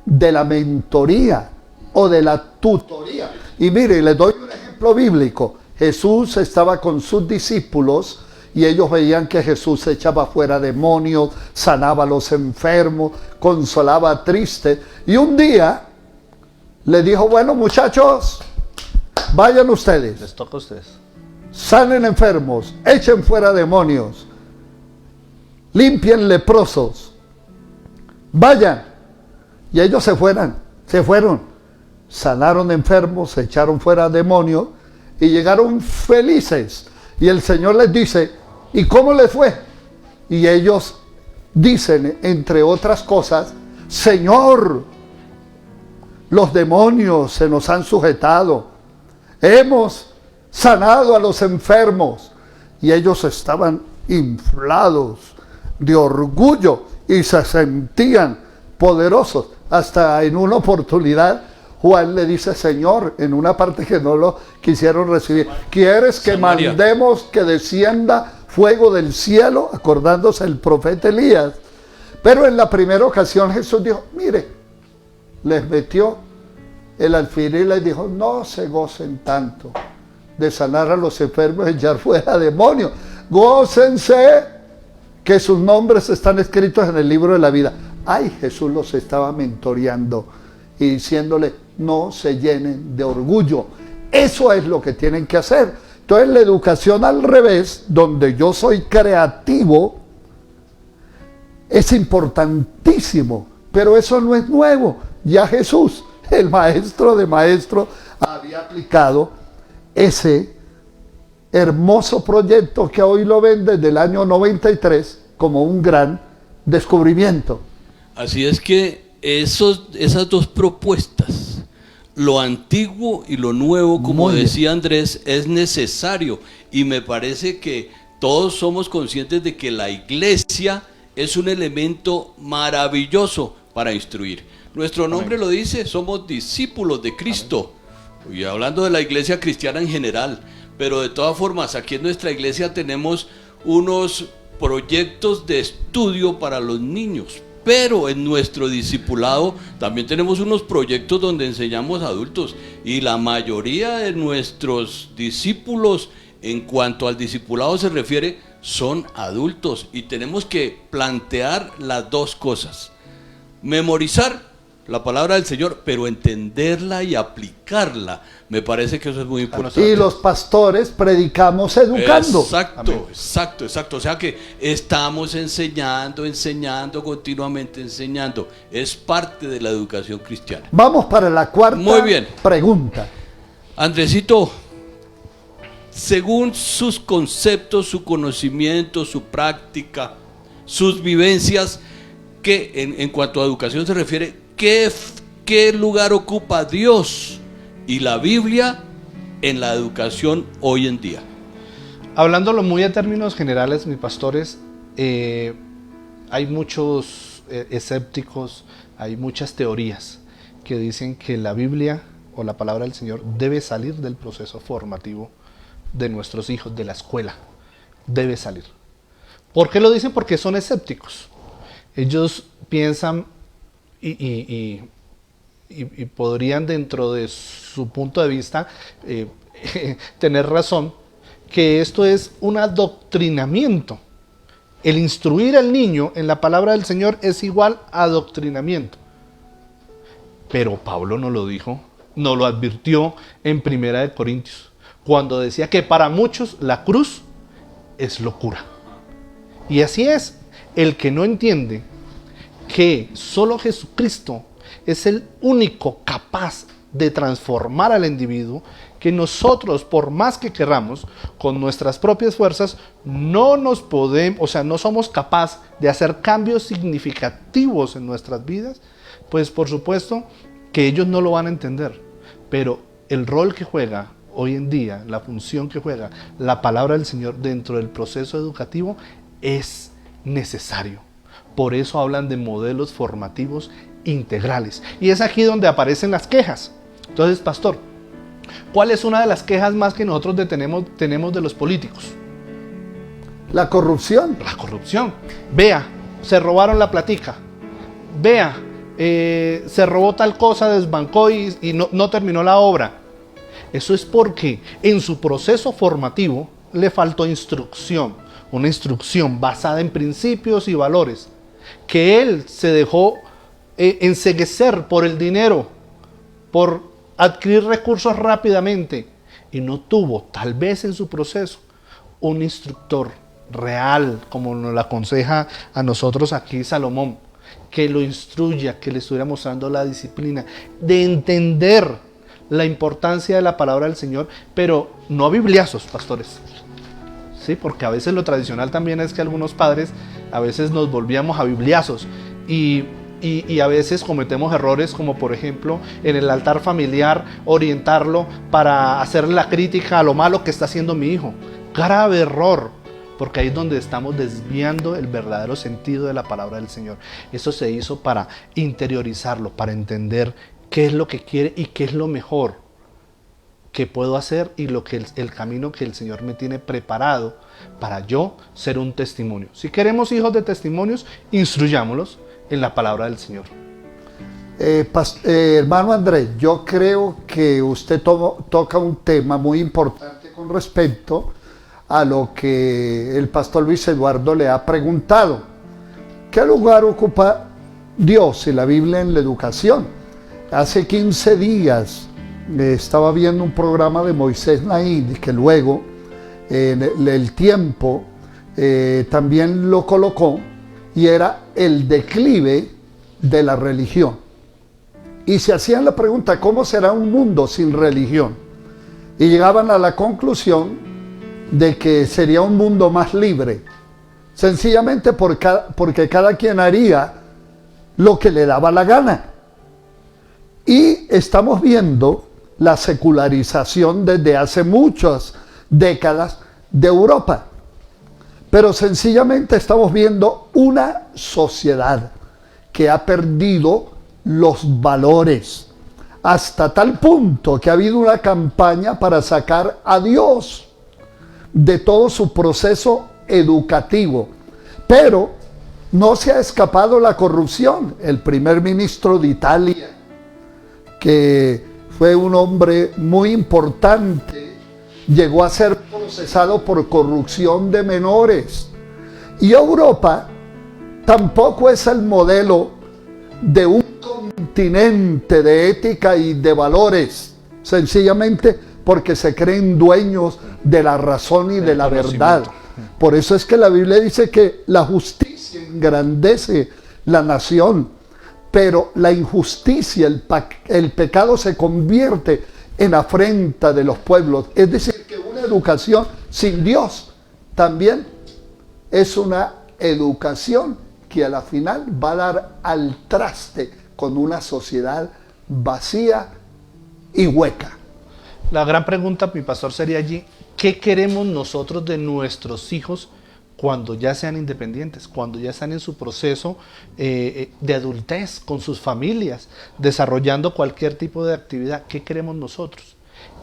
de la mentoría o de la tutoría. Y mire, les doy un ejemplo bíblico. Jesús estaba con sus discípulos y ellos veían que Jesús echaba fuera demonios, sanaba a los enfermos, consolaba a tristes. Y un día le dijo, bueno, muchachos, vayan ustedes, Les toca a ustedes. sanen enfermos, echen fuera demonios, limpien leprosos, vayan. Y ellos se fueron, sanaron enfermos, echaron fuera demonios y llegaron felices. Y el Señor les dice, ¿y cómo les fue? Y ellos dicen, entre otras cosas, Señor, los demonios se nos han sujetado, hemos sanado a los enfermos. Y ellos estaban inflados de orgullo y se sentían poderosos. Hasta en una oportunidad Juan le dice, Señor, en una parte que no lo quisieron recibir, ¿quieres que Samaria mandemos que descienda fuego del cielo? Acordándose el profeta Elías. Pero en la primera ocasión Jesús dijo, mire, les metió el alfiler y les dijo, no se gocen tanto de sanar a los enfermos y echar fuera demonios. Gócense que sus nombres están escritos en el libro de la vida. Ay, Jesús los estaba mentoreando y diciéndole, no se llenen de orgullo. Eso es lo que tienen que hacer. Entonces la educación al revés, donde yo soy creativo, es importantísimo, pero eso no es nuevo. Ya Jesús, el maestro de maestros, había aplicado ese hermoso proyecto que hoy lo ven desde el año 93 como un gran descubrimiento. Así es que esas dos propuestas, lo antiguo y lo nuevo, como Muy bien. decía Andrés, es necesario. Y me parece que todos somos conscientes de que la iglesia es un elemento maravilloso para instruir. Nuestro nombre lo dice, somos discípulos de Cristo. Y hablando de la iglesia cristiana en general, pero de todas formas, aquí en nuestra iglesia tenemos unos proyectos de estudio para los niños, pero en nuestro discipulado también tenemos unos proyectos donde enseñamos a adultos, y la mayoría de nuestros discípulos, en cuanto al discipulado se refiere, son adultos, y tenemos que plantear las dos cosas: memorizar la palabra del Señor, pero entenderla y aplicarla. Me parece que eso es muy importante. Y los pastores predicamos educando. Exacto, exacto. O sea que estamos enseñando, continuamente enseñando. Es parte de la educación cristiana. Vamos para la cuarta Muy bien. pregunta. Andresito, según sus conceptos, su conocimiento, su práctica, sus vivencias, que en cuanto a educación se refiere, ¿qué lugar ocupa Dios y la Biblia en la educación hoy en día? Hablándolo muy a términos generales, mis pastores, hay muchos escépticos, hay muchas teorías que dicen que la Biblia o la palabra del Señor debe salir del proceso formativo de nuestros hijos, de la escuela. Debe salir. ¿Por qué lo dicen? Porque son escépticos. Ellos piensan y podrían, dentro de su punto de vista, tener razón, que esto es un adoctrinamiento. El instruir al niño en la palabra del Señor es igual a adoctrinamiento. Pero Pablo no lo dijo, no lo advirtió en 1 Corintios, cuando decía que para muchos la cruz es locura. Y así es, el que no entiende que solo Jesucristo es el único capaz de transformar al individuo, que nosotros, por más que querramos, con nuestras propias fuerzas, no somos capaces de hacer cambios significativos en nuestras vidas, pues por supuesto que ellos no lo van a entender. Pero el rol que juega hoy en día, la función que juega la palabra del Señor dentro del proceso educativo es necesario. Por eso hablan de modelos formativos integrales. Y es aquí donde aparecen las quejas. Entonces, pastor, ¿cuál es una de las quejas más que nosotros tenemos de los políticos? La corrupción. La corrupción. Vea, se robaron la platica. Vea, se robó tal cosa, desbancó y no terminó la obra. Eso es porque en su proceso formativo le faltó instrucción, una instrucción basada en principios y valores, que él se dejó enceguecer por el dinero, por adquirir recursos rápidamente, y no tuvo, tal vez en su proceso, un instructor real, como nos lo aconseja a nosotros aquí Salomón, que lo instruya, que le estuviera mostrando la disciplina de entender la importancia de la palabra del Señor, pero no a bibliazos, pastores. Sí, porque a veces lo tradicional también es que algunos padres a veces nos volvíamos a bibliazos y a veces cometemos errores, como por ejemplo en el altar familiar orientarlo para hacerle la crítica a lo malo que está haciendo mi hijo. Grave error, porque ahí es donde estamos desviando el verdadero sentido de la palabra del Señor. Eso se hizo para interiorizarlo, para entender qué es lo que quiere y qué es lo mejor que puedo hacer y lo que el camino que el Señor me tiene preparado para yo ser un testimonio. Si queremos hijos de testimonios, instruyámoslos en la palabra del Señor. Hermano Andrés, yo creo que usted toca un tema muy importante con respecto a lo que el pastor Luis Eduardo le ha preguntado. ¿Qué lugar ocupa Dios y la Biblia en la educación? Hace 15 días estaba viendo un programa de Moisés Naín, que luego en el Tiempo también lo colocó, y era el declive de la religión. Y se hacían la pregunta, ¿cómo será un mundo sin religión? Y llegaban a la conclusión de que sería un mundo más libre, sencillamente porque cada quien haría lo que le daba la gana. Y estamos viendo la secularización desde hace muchas décadas de Europa. Pero sencillamente estamos viendo una sociedad que ha perdido los valores, hasta tal punto que ha habido una campaña para sacar a Dios de todo su proceso educativo. Pero no se ha escapado la corrupción. El primer ministro de Italia, que fue un hombre muy importante, llegó a ser procesado por corrupción de menores. Y Europa tampoco es el modelo de un continente de ética y de valores, sencillamente porque se creen dueños de la razón y de la verdad. Por eso es que la Biblia dice que la justicia engrandece la nación, pero la injusticia, el pecado se convierte en afrenta de los pueblos. Es decir, que una educación sin Dios también es una educación que a la final va a dar al traste con una sociedad vacía y hueca. La gran pregunta, mi pastor, sería allí, ¿qué queremos nosotros de nuestros hijos cuando ya sean independientes, cuando ya están en su proceso de adultez, con sus familias, desarrollando cualquier tipo de actividad? ¿Qué queremos nosotros?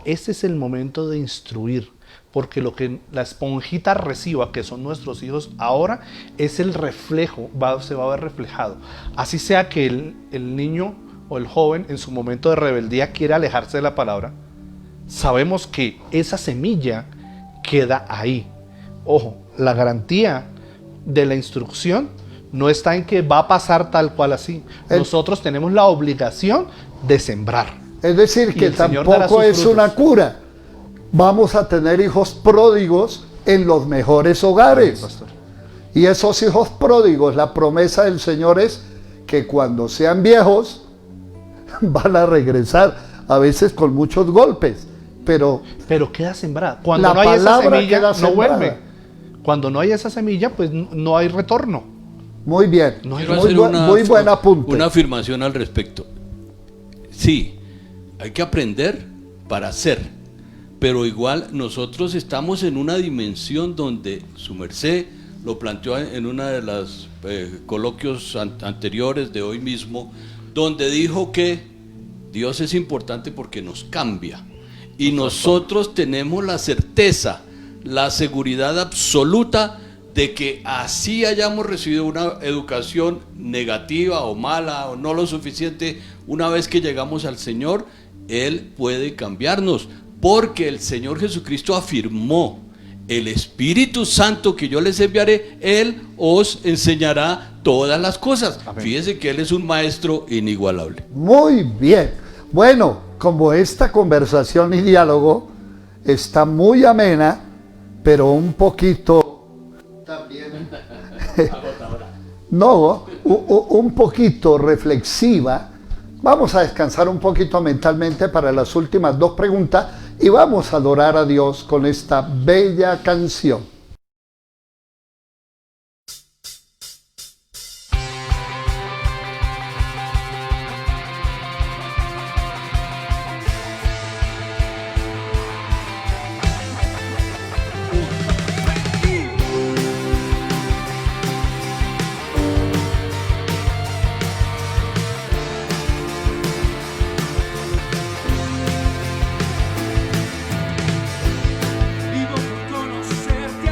Este es el momento de instruir, porque lo que la esponjita reciba, que son nuestros hijos ahora, es el reflejo, se va a ver reflejado. Así sea que el niño o el joven en su momento de rebeldía quiera alejarse de la palabra, sabemos que esa semilla queda ahí. Ojo, la garantía de la instrucción no está en que va a pasar tal cual así. Nosotros tenemos la obligación de sembrar. Es decir, que tampoco es una cura. Vamos a tener hijos pródigos en los mejores hogares. Y esos hijos pródigos, la promesa del Señor es que cuando sean viejos van a regresar, a veces con muchos golpes. Pero queda sembrada. Cuando no hay esa semilla, no vuelve. Cuando no hay esa semilla, pues no hay retorno. Muy bien. Muy buen apunte. Una afirmación al respecto. Sí, hay que aprender para hacer. Pero igual nosotros estamos en una dimensión donde su merced lo planteó en una de las coloquios anteriores de hoy mismo, donde dijo que Dios es importante porque nos cambia. Y nosotros tenemos la certeza, la seguridad absoluta de que así hayamos recibido una educación negativa o mala o no lo suficiente, una vez que llegamos al Señor, Él puede cambiarnos, porque el Señor Jesucristo afirmó: el Espíritu Santo que yo les enviaré, Él os enseñará todas las cosas. Amén. Fíjense que Él es un maestro inigualable. Muy bien. Bueno, como esta conversación y diálogo está muy amena, pero un poquito también, no, un poquito reflexiva, vamos a descansar un poquito mentalmente para las últimas dos preguntas y vamos a adorar a Dios con esta bella canción. Vivo por conocerte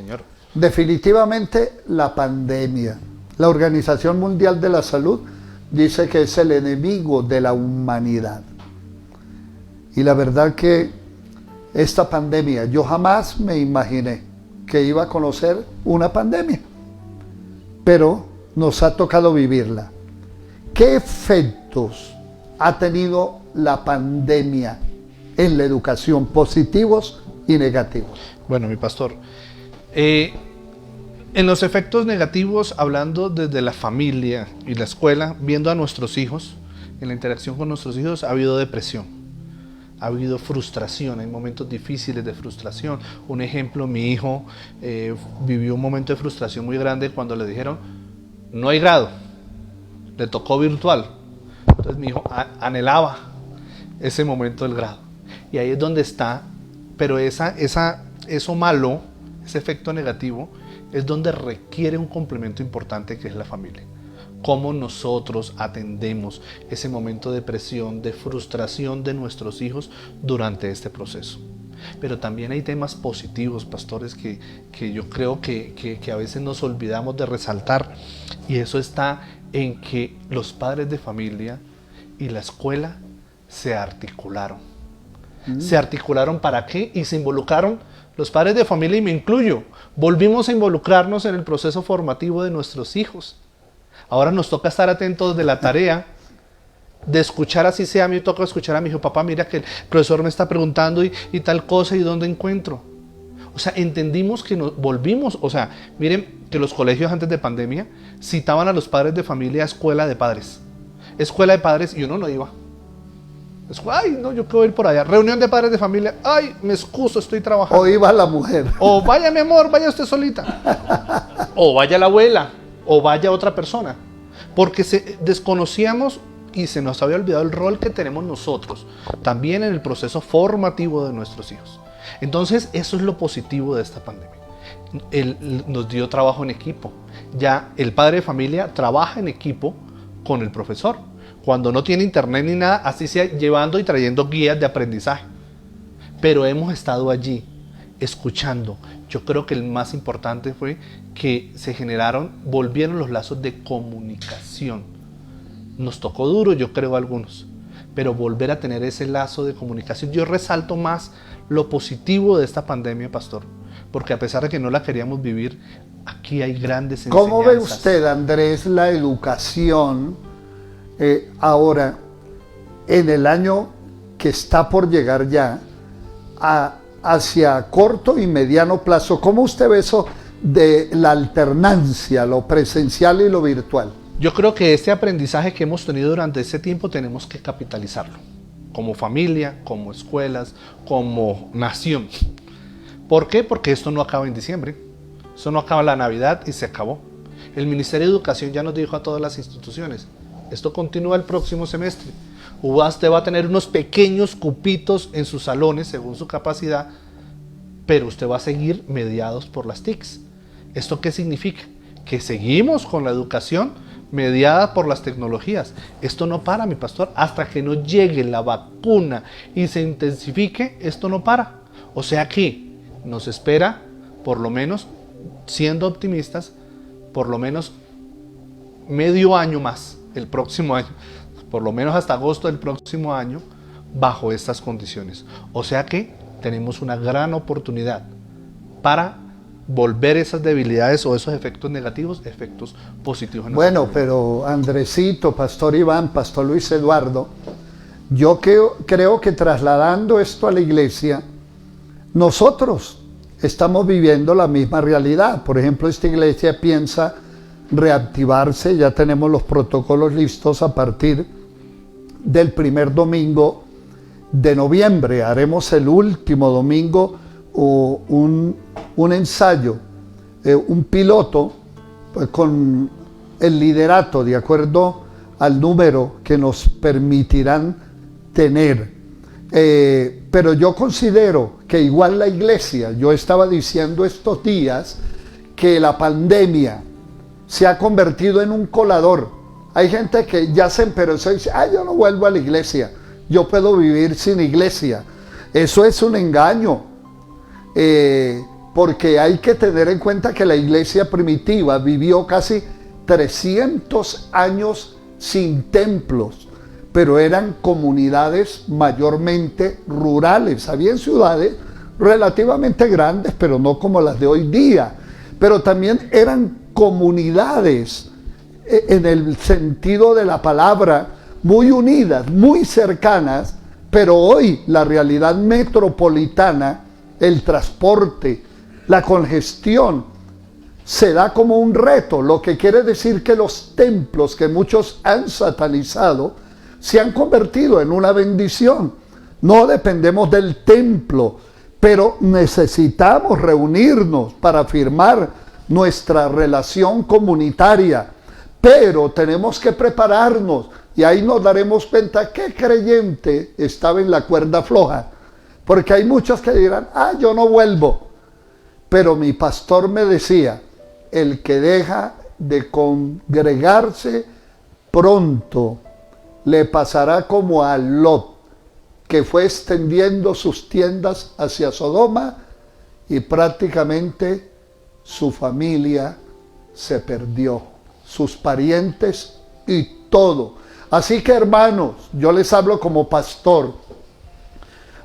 Señor. Definitivamente la pandemia. La Organización Mundial de la Salud dice que es el enemigo de la humanidad. Y la verdad que esta pandemia, yo jamás me imaginé que iba a conocer una pandemia, pero nos ha tocado vivirla. ¿Qué efectos ha tenido la pandemia en la educación, positivos y negativos? Bueno, mi pastor, en los efectos negativos, hablando desde la familia y la escuela, viendo a nuestros hijos, en la interacción con nuestros hijos, ha habido depresión, ha habido frustración, hay momentos difíciles de frustración. Un ejemplo, mi hijo vivió un momento de frustración muy grande cuando le dijeron, no hay grado, le tocó virtual. Entonces mi hijo anhelaba ese momento del grado. Y ahí es donde está, pero eso malo, ese efecto negativo, es donde requiere un complemento importante que es la familia. Cómo nosotros atendemos ese momento de presión, de frustración de nuestros hijos durante este proceso. Pero también hay temas positivos, pastores, que yo creo que a veces nos olvidamos de resaltar. Y eso está en que los padres de familia y la escuela se articularon. ¿Se articularon para qué? Y se involucraron los padres de familia, y me incluyo. Volvimos a involucrarnos en el proceso formativo de nuestros hijos. Ahora nos toca estar atentos de la tarea, de escuchar, así sea. A mí me toca escuchar a mi hijo, papá, mira que el profesor me está preguntando y tal cosa, y dónde encuentro. O sea, entendimos que nos volvimos, o sea, miren que los colegios antes de pandemia citaban a los padres de familia a escuela de padres. Escuela de padres, y uno no iba. Ay, no, yo quiero ir por allá. Reunión de padres de familia. Ay, me excuso, estoy trabajando. O iba la mujer. O vaya, mi amor, vaya usted solita. O vaya la abuela. O vaya otra persona. Porque desconocíamos y se nos había olvidado el rol que tenemos nosotros también en el proceso formativo de nuestros hijos. Entonces, eso es lo positivo de esta pandemia. Nos dio trabajo en equipo. Ya el padre de familia trabaja en equipo con el profesor. Cuando no tiene internet ni nada, así sea llevando y trayendo guías de aprendizaje. Pero hemos estado allí, escuchando. Yo creo que el más importante fue que volvieron los lazos de comunicación. Nos tocó duro, yo creo, a algunos, pero volver a tener ese lazo de comunicación. Yo resalto más lo positivo de esta pandemia, pastor, porque a pesar de que no la queríamos vivir, aquí hay grandes enseñanzas. ¿Cómo ve usted, Andrés, la educación ahora, en el año que está por llegar ya, hacia corto y mediano plazo? ¿Cómo usted ve eso de la alternancia, lo presencial y lo virtual? Yo creo que este aprendizaje que hemos tenido durante ese tiempo tenemos que capitalizarlo, como familia, como escuelas, como nación. ¿Por qué? Porque esto no acaba en diciembre, esto no acaba en la Navidad y se acabó. El Ministerio de Educación ya nos dijo a todas las instituciones, esto continúa el próximo semestre. Usted va a tener unos pequeños cupitos en sus salones según su capacidad, pero usted va a seguir mediados por las TICs. ¿Esto qué significa? Que seguimos con la educación mediada por las tecnologías. Esto no para, mi pastor, hasta que no llegue la vacuna y se intensifique, esto no para. O sea que nos espera, por lo menos, siendo optimistas, por lo menos medio año más, el próximo año, por lo menos hasta agosto del próximo año, bajo estas condiciones. O sea que tenemos una gran oportunidad para volver esas debilidades o esos efectos negativos, efectos positivos. Bueno, pero Andresito, Pastor Iván, Pastor Luis Eduardo, yo creo que trasladando esto a la iglesia, nosotros estamos viviendo la misma realidad. Por ejemplo, esta iglesia piensa reactivarse, ya tenemos los protocolos listos a partir del primer domingo de noviembre. Haremos el último domingo un ensayo, un piloto, pues, con el liderato de acuerdo al número que nos permitirán tener. Pero yo considero que igual la iglesia, yo estaba diciendo estos días que la pandemia se ha convertido en un colador. Hay gente que ya se emperezó y dice, yo no vuelvo a la iglesia, yo puedo vivir sin iglesia. Eso es un engaño. porque hay que tener en cuenta que la iglesia primitiva vivió casi 300 años sin templos, pero eran comunidades mayormente rurales. Había ciudades relativamente grandes, pero no como las de hoy día. Pero también eran comunidades, en el sentido de la palabra, muy unidas, muy cercanas. Pero hoy la realidad metropolitana, el transporte, la congestión, se da como un reto, lo que quiere decir que los templos que muchos han satanizado se han convertido en una bendición. No dependemos del templo, pero necesitamos reunirnos para afirmar nuestra relación comunitaria. Pero tenemos que prepararnos, y ahí nos daremos cuenta qué creyente estaba en la cuerda floja. Porque hay muchos que dirán, yo no vuelvo. Pero mi pastor me decía, el que deja de congregarse pronto le pasará como a Lot, que fue extendiendo sus tiendas hacia Sodoma y prácticamente su familia se perdió, sus parientes y todo. Así que, hermanos, yo les hablo como pastor.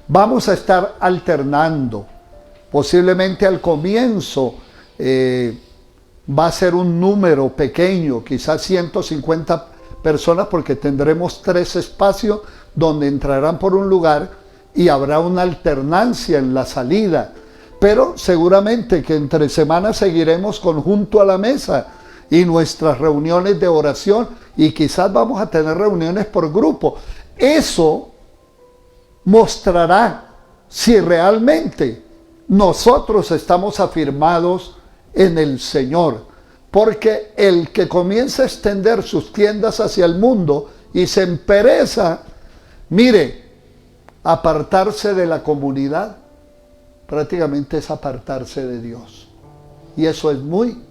Vamos a estar alternando. Posiblemente al comienzo va a ser un número pequeño, quizás 150 personas, porque tendremos 3 espacios donde entrarán por un lugar y habrá una alternancia en la salida. Pero seguramente que entre semanas seguiremos junto a la mesa y nuestras reuniones de oración, y quizás vamos a tener reuniones por grupo. Eso mostrará si realmente nosotros estamos afirmados en el Señor, porque el que comienza a extender sus tiendas hacia el mundo y se empereza, mire, apartarse de la comunidad prácticamente es apartarse de Dios, y eso es muy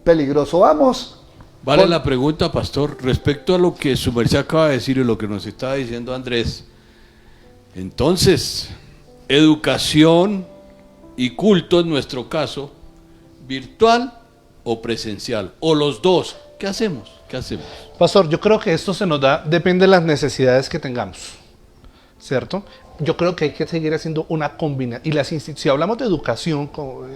peligroso. Vamos. Vale la pregunta, pastor, respecto a lo que su merced acaba de decir y lo que nos estaba diciendo Andrés. Entonces, educación y culto, en nuestro caso, virtual o presencial, o los dos, ¿qué hacemos? ¿Qué hacemos? Pastor, yo creo que esto se nos da, depende de las necesidades que tengamos, ¿cierto? Yo creo que hay que seguir haciendo una combinación. Y si hablamos de educación,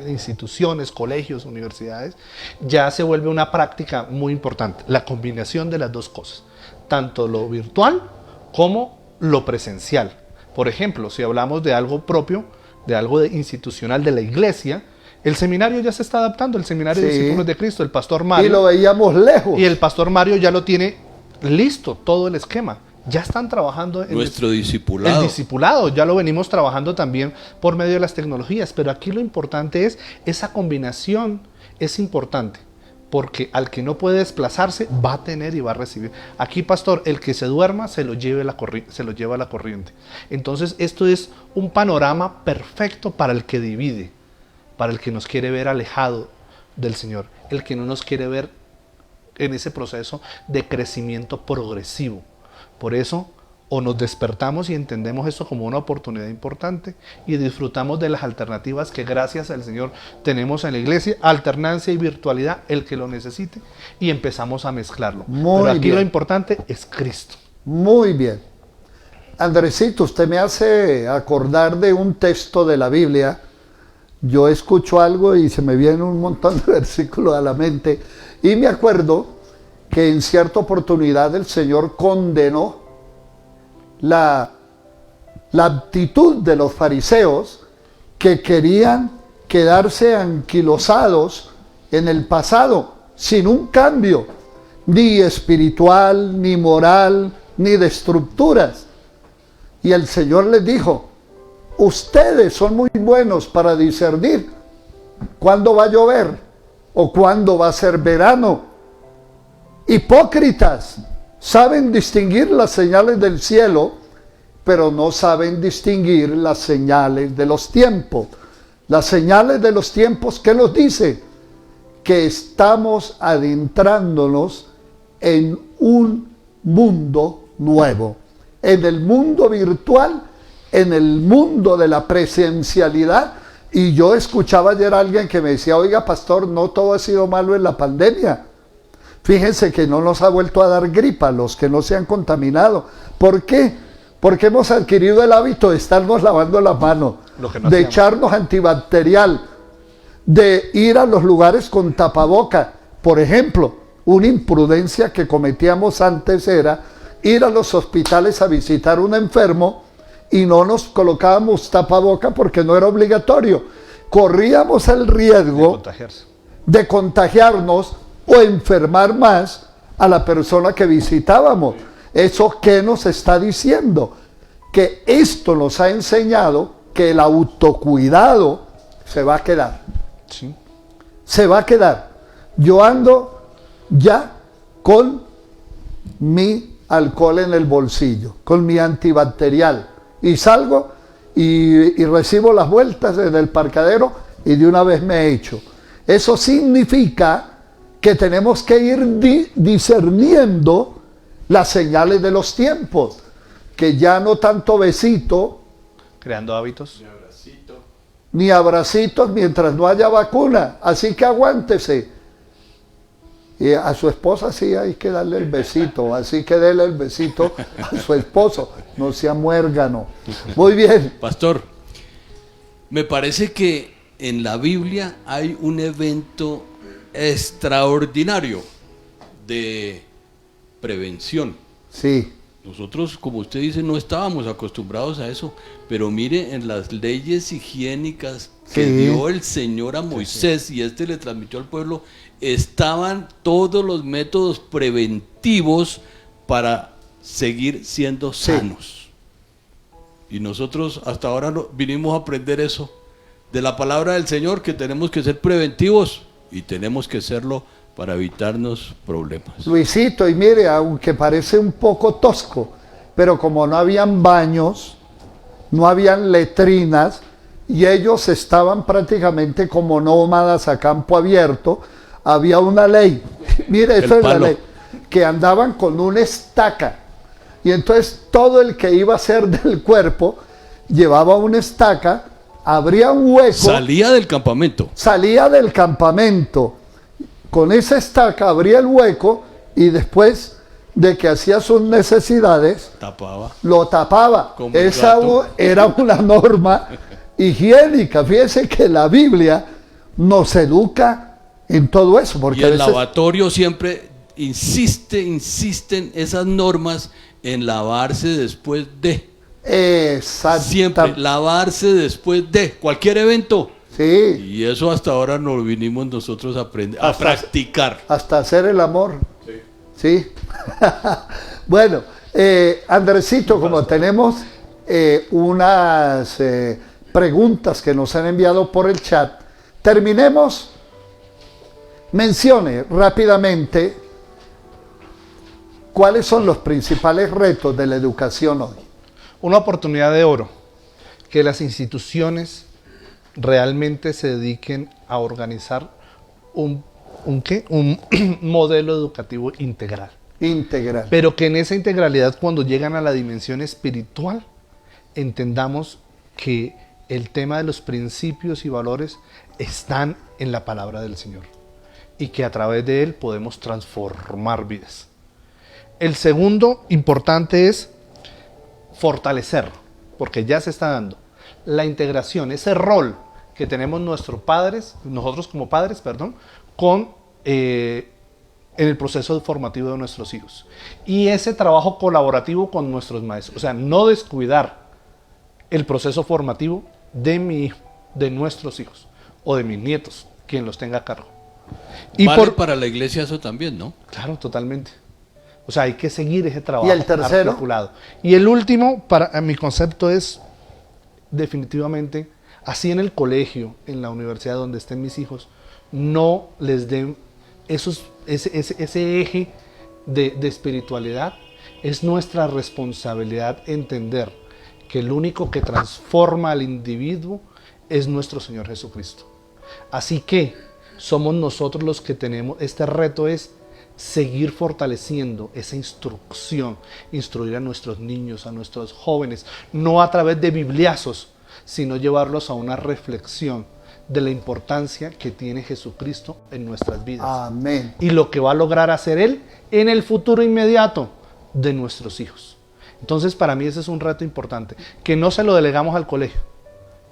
instituciones, colegios, universidades, ya se vuelve una práctica muy importante, la combinación de las dos cosas, tanto lo virtual como lo presencial. Por ejemplo, si hablamos de algo propio, de algo institucional de la iglesia, el seminario ya se está adaptando, el seminario de discípulos de Cristo, el pastor Mario. Y lo veíamos lejos. Y el pastor Mario ya lo tiene listo, todo el esquema. Ya están trabajando en nuestro discipulado. El discipulado, ya lo venimos trabajando también por medio de las tecnologías, pero aquí lo importante es, esa combinación es importante, porque al que no puede desplazarse, va a tener y va a recibir. Aquí, pastor, el que se duerma se lo lleva a la corriente. Entonces, esto es un panorama perfecto para el que divide, para el que nos quiere ver alejado del Señor, el que no nos quiere ver en ese proceso de crecimiento progresivo. Por eso, o nos despertamos y entendemos esto como una oportunidad importante y disfrutamos de las alternativas que gracias al Señor tenemos en la iglesia, alternancia y virtualidad, el que lo necesite, y empezamos a mezclarlo. Pero aquí bien. Lo importante es Cristo. Muy bien. Andresito, usted me hace acordar de un texto de la Biblia. Yo escucho algo y se me viene un montón de versículos a la mente, y me acuerdo que en cierta oportunidad el Señor condenó la actitud de los fariseos, que querían quedarse anquilosados en el pasado, sin un cambio, ni espiritual, ni moral, ni de estructuras. Y el Señor les dijo, ustedes son muy buenos para discernir cuándo va a llover o cuándo va a ser verano. Hipócritas, saben distinguir las señales del cielo, pero no saben distinguir las señales de los tiempos. Las señales de los tiempos, ¿qué nos dice? Que estamos adentrándonos en un mundo nuevo, en el mundo virtual, en el mundo de la presencialidad, Y yo escuchaba ayer a alguien que me decía, oiga pastor, no todo ha sido malo en la pandemia. Fíjense que no nos ha vuelto a dar gripa los que no se han contaminado. ¿Por qué? Porque hemos adquirido el hábito de estarnos lavando las manos, Lo que no de hacíamos. echarnos antibacterial, de ir a los lugares con tapaboca. Por ejemplo, una imprudencia que cometíamos antes era ir a los hospitales a visitar a un enfermo y no nos colocábamos tapaboca porque no era obligatorio. Corríamos el De riesgo contagiarse. de contagiarnos o enfermar más a la persona que visitábamos. ¿Eso qué nos está diciendo? Que esto nos ha enseñado que el autocuidado se va a quedar. Sí. Se va a quedar. Yo ando ya con mi alcohol en el bolsillo, con mi antibacterial, y salgo y recibo las vueltas en el parqueadero y de una vez me echo. Eso significa que tenemos que ir discerniendo las señales de los tiempos, que ya no tanto besito Creando hábitos. ni abracitos mientras no haya vacuna, así que aguántese. Y a su esposa sí hay que darle el besito, así que déle el besito a su esposo, no sea muérgano. Muy bien, Pastor, me parece que en la Biblia hay un evento extraordinario de prevención. sí, Nosotros, como usted dice, no estábamos acostumbrados a eso, pero mire, en las leyes higiénicas que Sí. dio el Señor a Moisés y le transmitió al pueblo, estaban todos los métodos preventivos para seguir siendo Sí. sanos. Y nosotros hasta ahora vinimos a aprender eso de la palabra del Señor, que tenemos que ser preventivos y tenemos que serlo para evitarnos problemas. Luisito, y mire, aunque parece un poco tosco, pero como no habían baños, no habían letrinas, y ellos estaban prácticamente como nómadas a campo abierto, había una ley, mire, eso El es la palo. ley, que andaban con una estaca, y entonces todo el que iba a ser del cuerpo llevaba una estaca, abría un hueco, Salía del campamento. salía del campamento, con esa estaca abría el hueco y después de que hacía sus necesidades, Tapaba. lo tapaba. Como el Esa gato. era una norma higiénica. Fíjese que la Biblia nos educa en todo eso, porque Y a el veces lavatorio siempre insisten esas normas en lavarse después de. Siempre lavarse después de cualquier evento. Sí, Y eso hasta ahora nos vinimos nosotros a aprender, a practicar. hasta hacer el amor. Sí. Bueno, Andresito, como tenemos unas preguntas que nos han enviado por el chat, terminemos. Mencione rápidamente cuáles son los principales retos de la educación hoy. Una oportunidad de oro. Que las instituciones realmente se dediquen a organizar un modelo educativo integral. Integral. Pero que en esa integralidad, cuando llegan a la dimensión espiritual, entendamos que el tema de los principios y valores están en la palabra del Señor y que a través de él podemos transformar vidas. El segundo importante es fortalecer, porque ya se está dando la integración, ese rol que tenemos nosotros como padres, con en el proceso formativo de nuestros hijos. Y ese trabajo colaborativo con nuestros maestros. O sea, no descuidar el proceso formativo de mi hijo, de nuestros hijos o de mis nietos, quien los tenga a cargo. Y Vale para la iglesia eso también, ¿no? Claro, totalmente. O sea, hay que seguir ese trabajo ¿Y el tercero? articulado. Y el último, para mi concepto, es definitivamente, así en el colegio, en la universidad donde estén mis hijos, no les den ese eje de espiritualidad. Es nuestra responsabilidad entender que el único que transforma al individuo es nuestro Señor Jesucristo. Así que somos nosotros los que tenemos, este reto es seguir fortaleciendo esa instrucción, instruir a nuestros niños, a nuestros jóvenes, no a través de bibliazos, sino llevarlos a una reflexión de la importancia que tiene Jesucristo en nuestras vidas. Amén. Y lo que va a lograr hacer Él en el futuro inmediato de nuestros hijos. Entonces, para mí ese es un reto importante, que no se lo delegamos al colegio,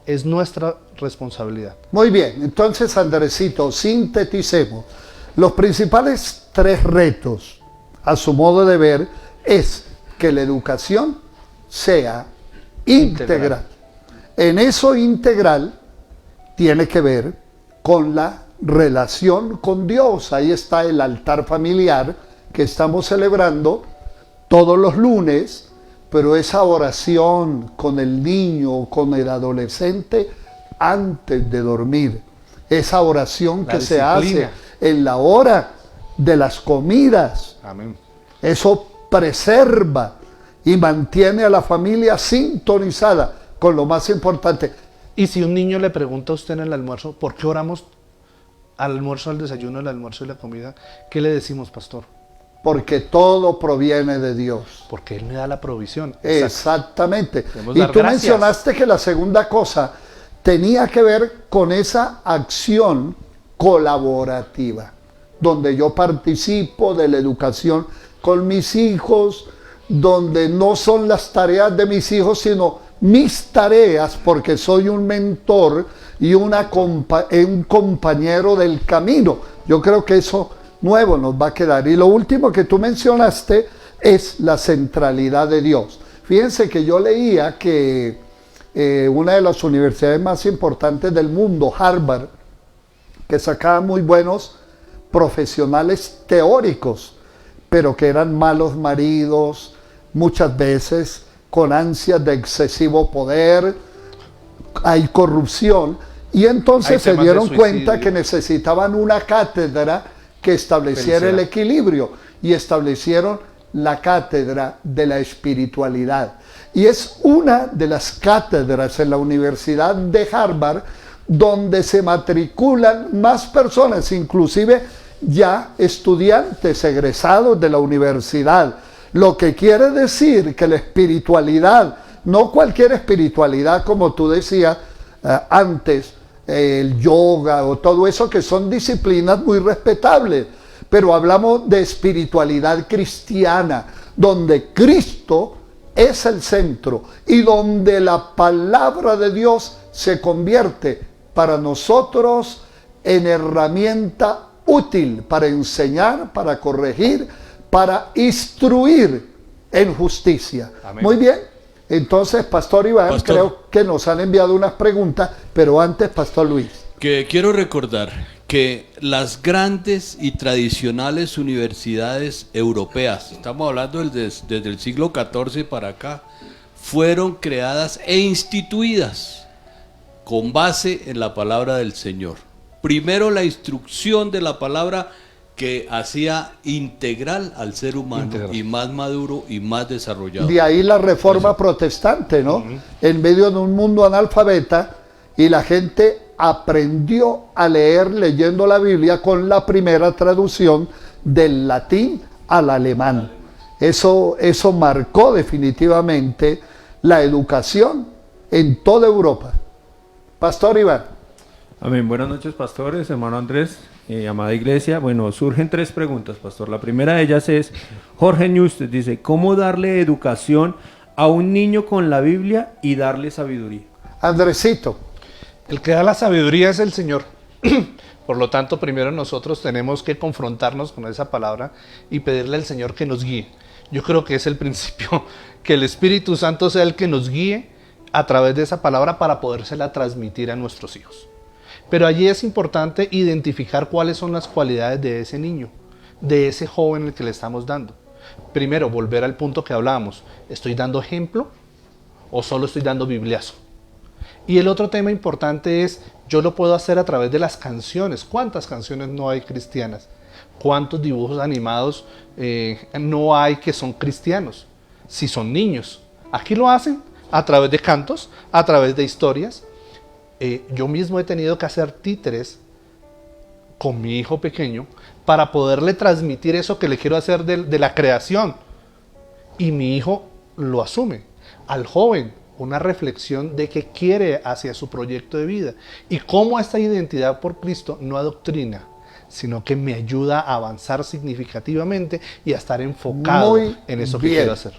es nuestra responsabilidad. Muy bien, entonces Andresito, sinteticemos. Los principales 3 retos, a su modo de ver, es que la educación sea integral. En eso integral tiene que ver con la relación con Dios. Ahí está el altar familiar que estamos celebrando todos los lunes, pero esa oración con el niño, con el adolescente, antes de dormir, esa oración que se hace en la hora de las comidas, Amén. eso preserva y mantiene a la familia sintonizada con lo más importante. Y si un niño le pregunta a usted en el almuerzo, ¿por qué oramos al almuerzo, al desayuno, al almuerzo y la comida? ¿Qué le decimos, pastor? Porque todo proviene de Dios. Porque Él me da la provisión. Exactamente. Debemos Y dar tú gracias. mencionaste que la segunda cosa tenía que ver con esa acción colaborativa, donde yo participo de la educación con mis hijos, donde no son las tareas de mis hijos, sino mis tareas, porque soy un mentor y un compañero del camino. Yo creo que eso nuevo nos va a quedar. Y lo último que tú mencionaste es la centralidad de Dios. Fíjense que yo leía que una de las universidades más importantes del mundo, Harvard, que sacaba muy buenos profesionales teóricos, pero que eran malos maridos, muchas veces con ansias de excesivo poder, hay corrupción, y entonces se dieron cuenta que necesitaban una cátedra que estableciera el equilibrio, y establecieron la cátedra de la espiritualidad. Y es una de las cátedras en la Universidad de Harvard donde se matriculan más personas, inclusive ya estudiantes egresados de la universidad. Lo que quiere decir que la espiritualidad, no cualquier espiritualidad como tú decías antes, el yoga o todo eso, que son disciplinas muy respetables, pero hablamos de espiritualidad cristiana, donde Cristo es el centro y donde la palabra de Dios se convierte para nosotros en herramienta útil para enseñar, para corregir, para instruir en justicia. Amén. Muy bien, entonces Pastor Iván, Pastor, creo que nos han enviado unas preguntas, pero antes Pastor Luis. Que quiero recordar que las grandes y tradicionales universidades europeas, estamos hablando desde el siglo XIV para acá, fueron creadas e instituidas con base en la palabra del Señor. Primero la instrucción de la palabra que hacía integral al ser humano, y más maduro y más desarrollado. De ahí la reforma protestante, ¿no? En medio de un mundo analfabeta, y la gente aprendió a leer leyendo la Biblia con la primera traducción del latín al alemán. Eso marcó definitivamente la educación en toda Europa. Pastor Iván. Amén. Buenas noches, pastores, hermano Andrés, amada iglesia. Bueno, surgen 3 preguntas, pastor. La primera de ellas es, Jorge Ñustes dice, ¿cómo darle educación a un niño con la Biblia y darle sabiduría? Andresito. El que da la sabiduría es el Señor. Por lo tanto, primero nosotros tenemos que confrontarnos con esa palabra y pedirle al Señor que nos guíe. Yo creo que es el principio, que el Espíritu Santo sea el que nos guíe a través de esa palabra para podérsela transmitir a nuestros hijos. Pero allí es importante identificar cuáles son las cualidades de ese niño, de ese joven al que le estamos dando. Primero, volver al punto que hablábamos. ¿Estoy dando ejemplo o solo estoy dando bibliazo? Y el otro tema importante es, yo lo puedo hacer a través de las canciones. ¿Cuántas canciones no hay cristianas? ¿Cuántos dibujos animados no hay que son cristianos? Si son niños. Aquí lo hacen a través de cantos, a través de historias. Yo mismo he tenido que hacer títeres con mi hijo pequeño para poderle transmitir eso que le quiero hacer de la creación. Y mi hijo lo asume. Al joven una reflexión de qué quiere hacia su proyecto de vida y cómo esta identidad por Cristo no adoctrina, sino que me ayuda a avanzar significativamente y a estar enfocado Muy en eso que bien. quiero hacer.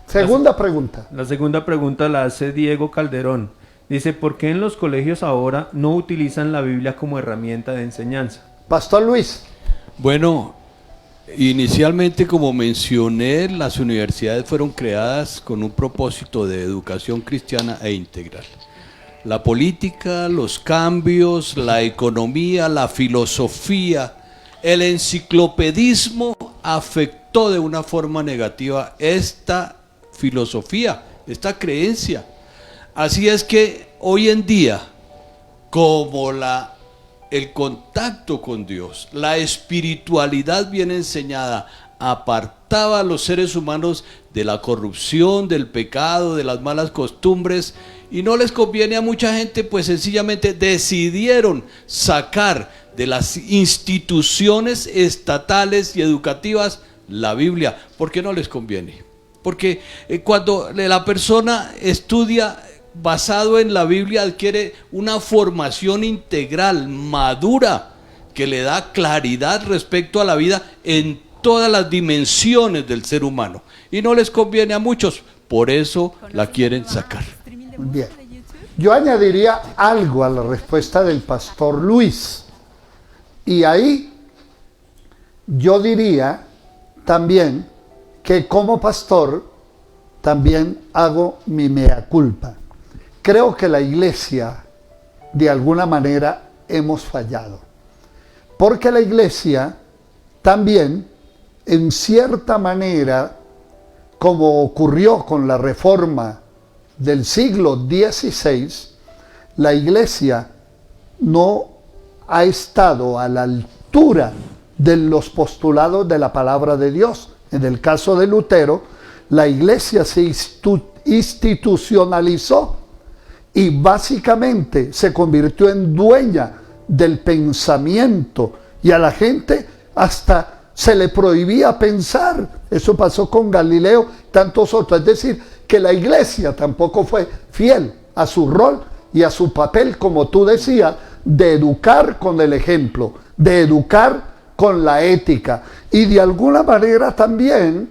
Segunda pregunta. La segunda pregunta la hace Diego Calderón. Dice, ¿por qué en los colegios ahora no utilizan la Biblia como herramienta de enseñanza? Pastor Luis. Bueno, inicialmente, como mencioné, las universidades fueron creadas con un propósito de educación cristiana e integral. La política, los cambios, la economía, la filosofía, el enciclopedismo afectó de una forma negativa esta filosofía, esta creencia. Así es que hoy en día, como el contacto con Dios, la espiritualidad bien enseñada, apartaba a los seres humanos de la corrupción, del pecado, de las malas costumbres, y no les conviene a mucha gente, pues sencillamente decidieron sacar de las instituciones estatales y educativas la Biblia, porque no les conviene. Porque cuando la persona estudia basado en la Biblia, adquiere una formación integral, madura, que le da claridad respecto a la vida en todas las dimensiones del ser humano. Y no les conviene a muchos, por eso la quieren sacar. Bien. Yo añadiría algo a la respuesta del pastor Luis. Y ahí yo diría también que como pastor también hago mi mea culpa. Creo que la iglesia, de alguna manera, hemos fallado. Porque la iglesia también, en cierta manera, como ocurrió con la reforma del siglo XVI, la iglesia no ha estado a la altura de los postulados de la palabra de Dios. En el caso de Lutero, la iglesia se institucionalizó y básicamente se convirtió en dueña del pensamiento, y a la gente hasta se le prohibía pensar. Eso pasó con Galileo, tantos otros. Es decir, que la iglesia tampoco fue fiel a su rol y a su papel, como tú decías, de educar con el ejemplo, de educar con la ética. Y de alguna manera también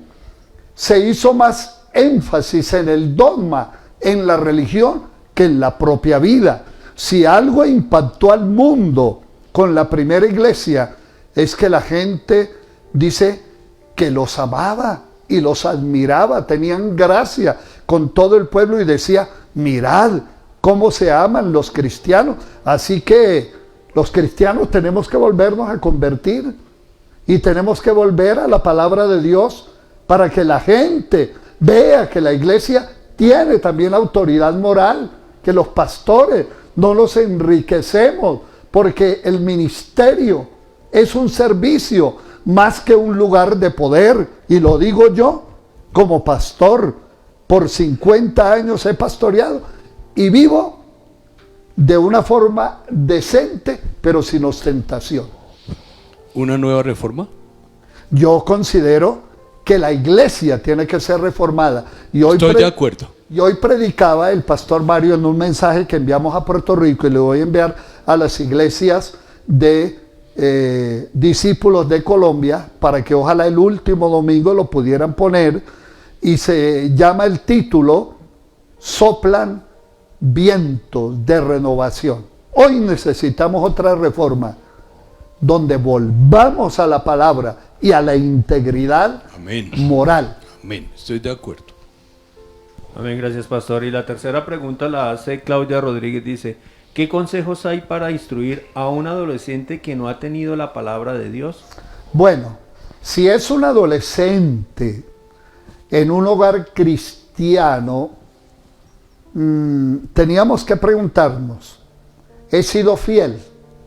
se hizo más énfasis en el dogma, en la religión, que en la propia vida. Si algo impactó al mundo con la primera iglesia, es que la gente dice que los amaba y los admiraba, tenían gracia con todo el pueblo y decía, mirad cómo se aman los cristianos. Así que los cristianos tenemos que volvernos a convertir y tenemos que volver a la palabra de Dios para que la gente vea que la iglesia tiene también autoridad moral, que los pastores no los enriquecemos, porque el ministerio es un servicio más que un lugar de poder. Y lo digo yo como pastor, por 50 años he pastoreado y vivo de una forma decente, pero sin ostentación. ¿Una nueva reforma? Yo considero que la iglesia tiene que ser reformada. Y hoy Estoy de acuerdo. Y hoy predicaba el pastor Mario en un mensaje que enviamos a Puerto Rico y le voy a enviar a las iglesias de discípulos de Colombia para que ojalá el último domingo lo pudieran poner, y se llama el título Soplan vientos de renovación. Hoy necesitamos otra reforma donde volvamos a la palabra y a la integridad Amén. moral. Amén, estoy de acuerdo. Amén, gracias pastor. Y la tercera pregunta la hace Claudia Rodríguez, dice, ¿qué consejos hay para instruir a un adolescente que no ha tenido la palabra de Dios? Bueno, si es un adolescente en un hogar cristiano, teníamos que preguntarnos, ¿he sido fiel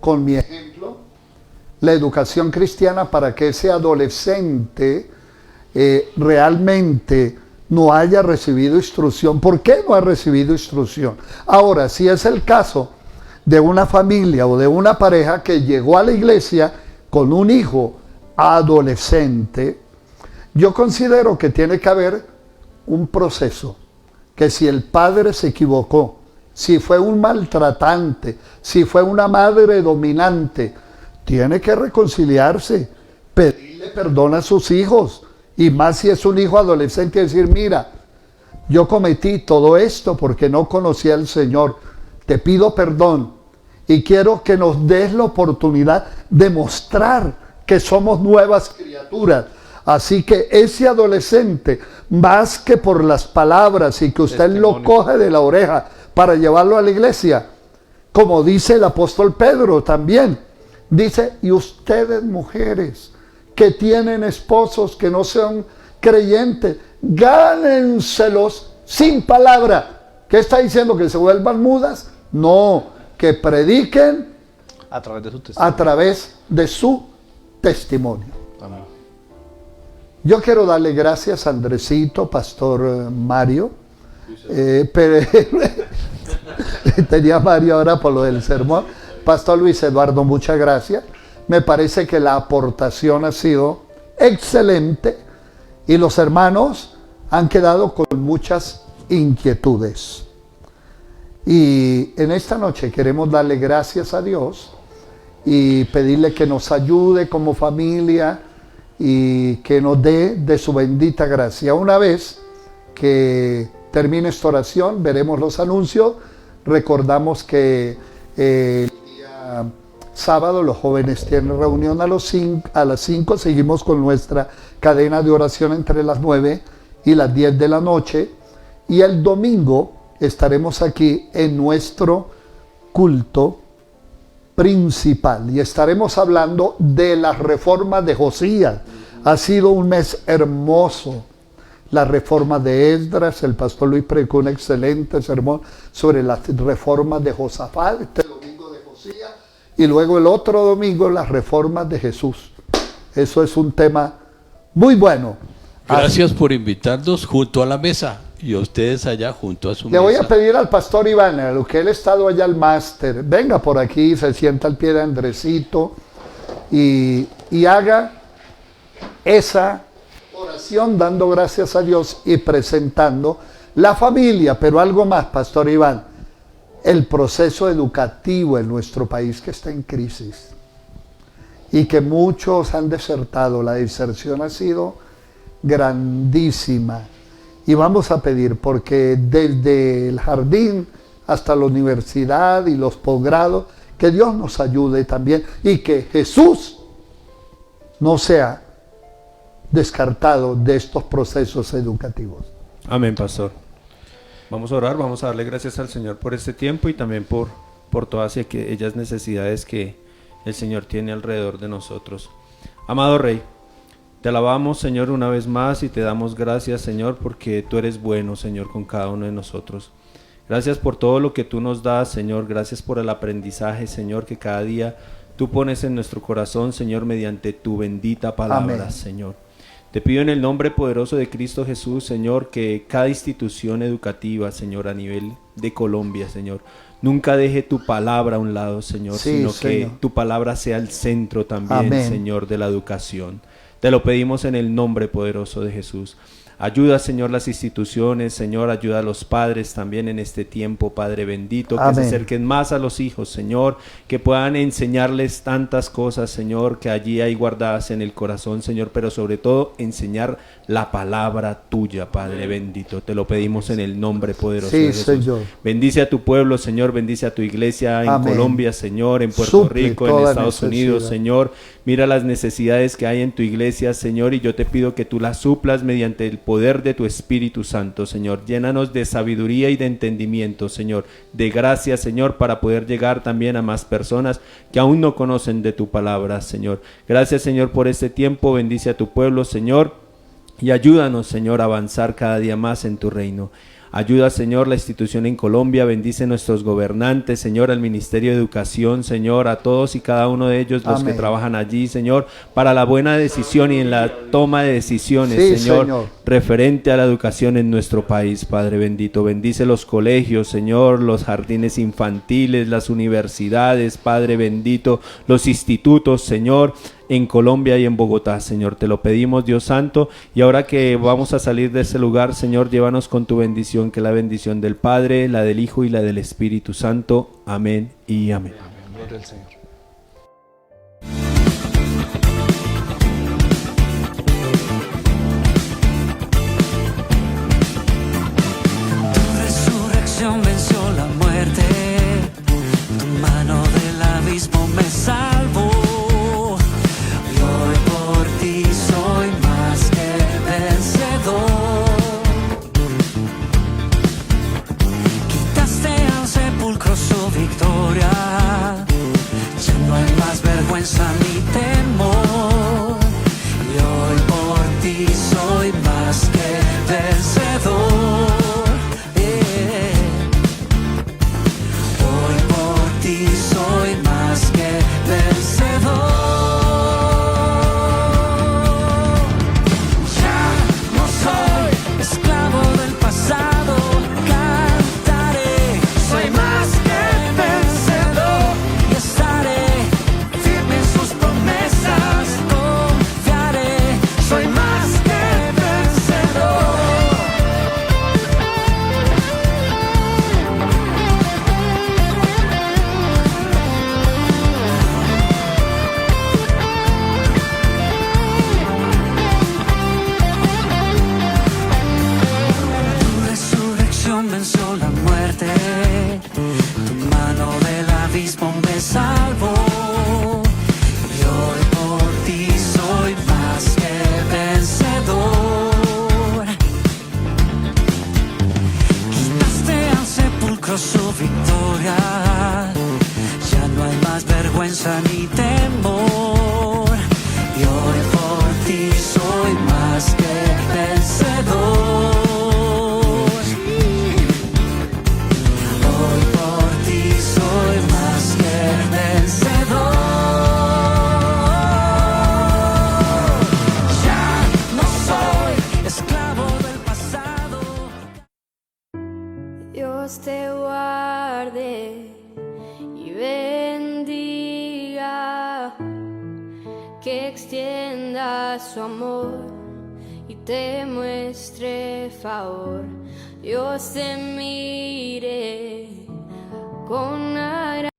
con mi ejemplo, la educación cristiana, para que ese adolescente realmente no haya recibido instrucción? ¿Por qué no ha recibido instrucción? Ahora, si es el caso de una familia o de una pareja que llegó a la iglesia con un hijo adolescente, yo considero que tiene que haber un proceso que si el padre se equivocó, si fue un maltratante, si fue una madre dominante, tiene que reconciliarse, pedirle perdón a sus hijos, y más si es un hijo adolescente, decir, mira, yo cometí todo esto porque no conocía al Señor, te pido perdón y quiero que nos des la oportunidad de mostrar que somos nuevas criaturas. Así que ese adolescente, más que por las palabras y que usted lo coge de la oreja para llevarlo a la iglesia, como dice el apóstol Pedro también, dice, y ustedes mujeres que tienen esposos que no sean creyentes, gánenselos sin palabra. ¿Qué está diciendo? ¿Que se vuelvan mudas? No, que prediquen A través de su testimonio. a través de su testimonio. Amén. Yo quiero darle gracias a Andresito, Pastor Mario. Pero tenía Mario ahora por lo del sermón. Pastor Luis Eduardo, muchas gracias. Me parece que la aportación ha sido excelente y los hermanos han quedado con muchas inquietudes. Y en esta noche queremos darle gracias a Dios y pedirle que nos ayude como familia y que nos dé de su bendita gracia. Una vez que termine esta oración, veremos los anuncios. Recordamos que el día sábado los jóvenes tienen reunión a las 5. Seguimos con nuestra cadena de oración entre las 9 y las 10 de la noche. Y el domingo estaremos aquí en nuestro culto principal y estaremos hablando de las reformas de Josías. Ha sido un mes hermoso. La reforma de Esdras, el pastor Luis predicó un excelente sermón sobre las reformas de Josafat, este domingo de Josías, y luego el otro domingo las reformas de Jesús. Eso es un tema muy bueno. Gracias por invitarnos junto a la mesa y a ustedes allá junto a su Le mesa. voy a pedir al pastor Iván, a lo que él ha estado allá al máster, venga por aquí, se sienta al pie de Andresito y haga esa oración dando gracias a Dios y presentando la familia, pero algo más, pastor Iván, el proceso educativo en nuestro país que está en crisis y que muchos han desertado. La deserción ha sido grandísima. Y vamos a pedir, porque desde el jardín hasta la universidad y los posgrados, que Dios nos ayude también y que Jesús no sea descartado de estos procesos educativos. Amén, pastor. Vamos a orar, vamos a darle gracias al Señor por este tiempo y también por todas aquellas necesidades que el Señor tiene alrededor de nosotros. Amado Rey, te alabamos, Señor, una vez más y te damos gracias, Señor, porque tú eres bueno, Señor, con cada uno de nosotros. Gracias por todo lo que tú nos das, Señor. Gracias por el aprendizaje, Señor, que cada día tú pones en nuestro corazón, Señor, mediante tu bendita palabra, Amén. Señor. Te pido en el nombre poderoso de Cristo Jesús, Señor, que cada institución educativa, Señor, a nivel de Colombia, Señor, nunca deje tu palabra a un lado, Señor, Sí, sino Señor. que tu palabra sea el centro también, Amén. Señor, de la educación. Te lo pedimos en el nombre poderoso de Jesús. Ayuda, Señor, las instituciones, Señor, ayuda a los padres también en este tiempo, Padre bendito, que se Amén. acerquen más a los hijos, Señor, que puedan enseñarles tantas cosas, Señor, que allí hay guardadas en el corazón, Señor, pero sobre todo enseñar la palabra tuya, Padre bendito. Te lo pedimos en el nombre poderoso Sí, de Jesús. Señor. Bendice a tu pueblo, Señor, bendice a tu iglesia en Amén. Colombia, Señor, en Puerto Suple Rico, en toda Estados necesidad. Unidos, Señor. Mira las necesidades que hay en tu iglesia, Señor, y yo te pido que tú las suplas mediante el poder de tu Espíritu Santo, Señor. Llénanos de sabiduría y de entendimiento, Señor, de gracia, Señor, para poder llegar también a más personas que aún no conocen de tu palabra, Señor. Gracias, Señor, por este tiempo. Bendice a tu pueblo, Señor, y ayúdanos, Señor, a avanzar cada día más en tu reino. Ayuda, Señor, la institución en Colombia, bendice nuestros gobernantes, Señor, al Ministerio de Educación, Señor, a todos y cada uno de ellos, los Amén. que trabajan allí, Señor, para la buena decisión y en la toma de decisiones, Sí, Señor, Señor. referente a la educación en nuestro país, Padre bendito. Bendice los colegios, Señor, los jardines infantiles, las universidades, Padre bendito, los institutos, Señor. en Colombia y en Bogotá, Señor. Te lo pedimos, Dios Santo, y ahora que vamos a salir de este lugar, Señor, llévanos con tu bendición, que es la bendición del Padre, la del Hijo y la del Espíritu Santo. Amén y amén. Amén. Gloria al Señor. Tu resurrección venció la muerte, tu mano del abismo me salvó. Y hoy por ti soy más que vencedor. Quitaste al sepulcro su victoria, ya no hay más vergüenza ni temor. Y hoy por ti soy más que vencedor. Hoy por ti soy más que vencedor. Ya no soy esclavo del pasado, cantaré, soy más que vencedor. Y estaré firme en sus promesas, confiaré, soy más que vencedor. Tu resurrección venció la muerte, tu mano del abismo me salvó. Y hoy por ti soy más que vencedor. Quitaste al sepulcro su victoria, ya no hay más vergüenza ni temor. Y hoy por ti soy más que vencedor. Hoy por ti soy más que vencedor. Ya no soy esclavo del pasado. Dios te guarde y bendiga, que extienda su amor y te muestre favor. Dios te mire con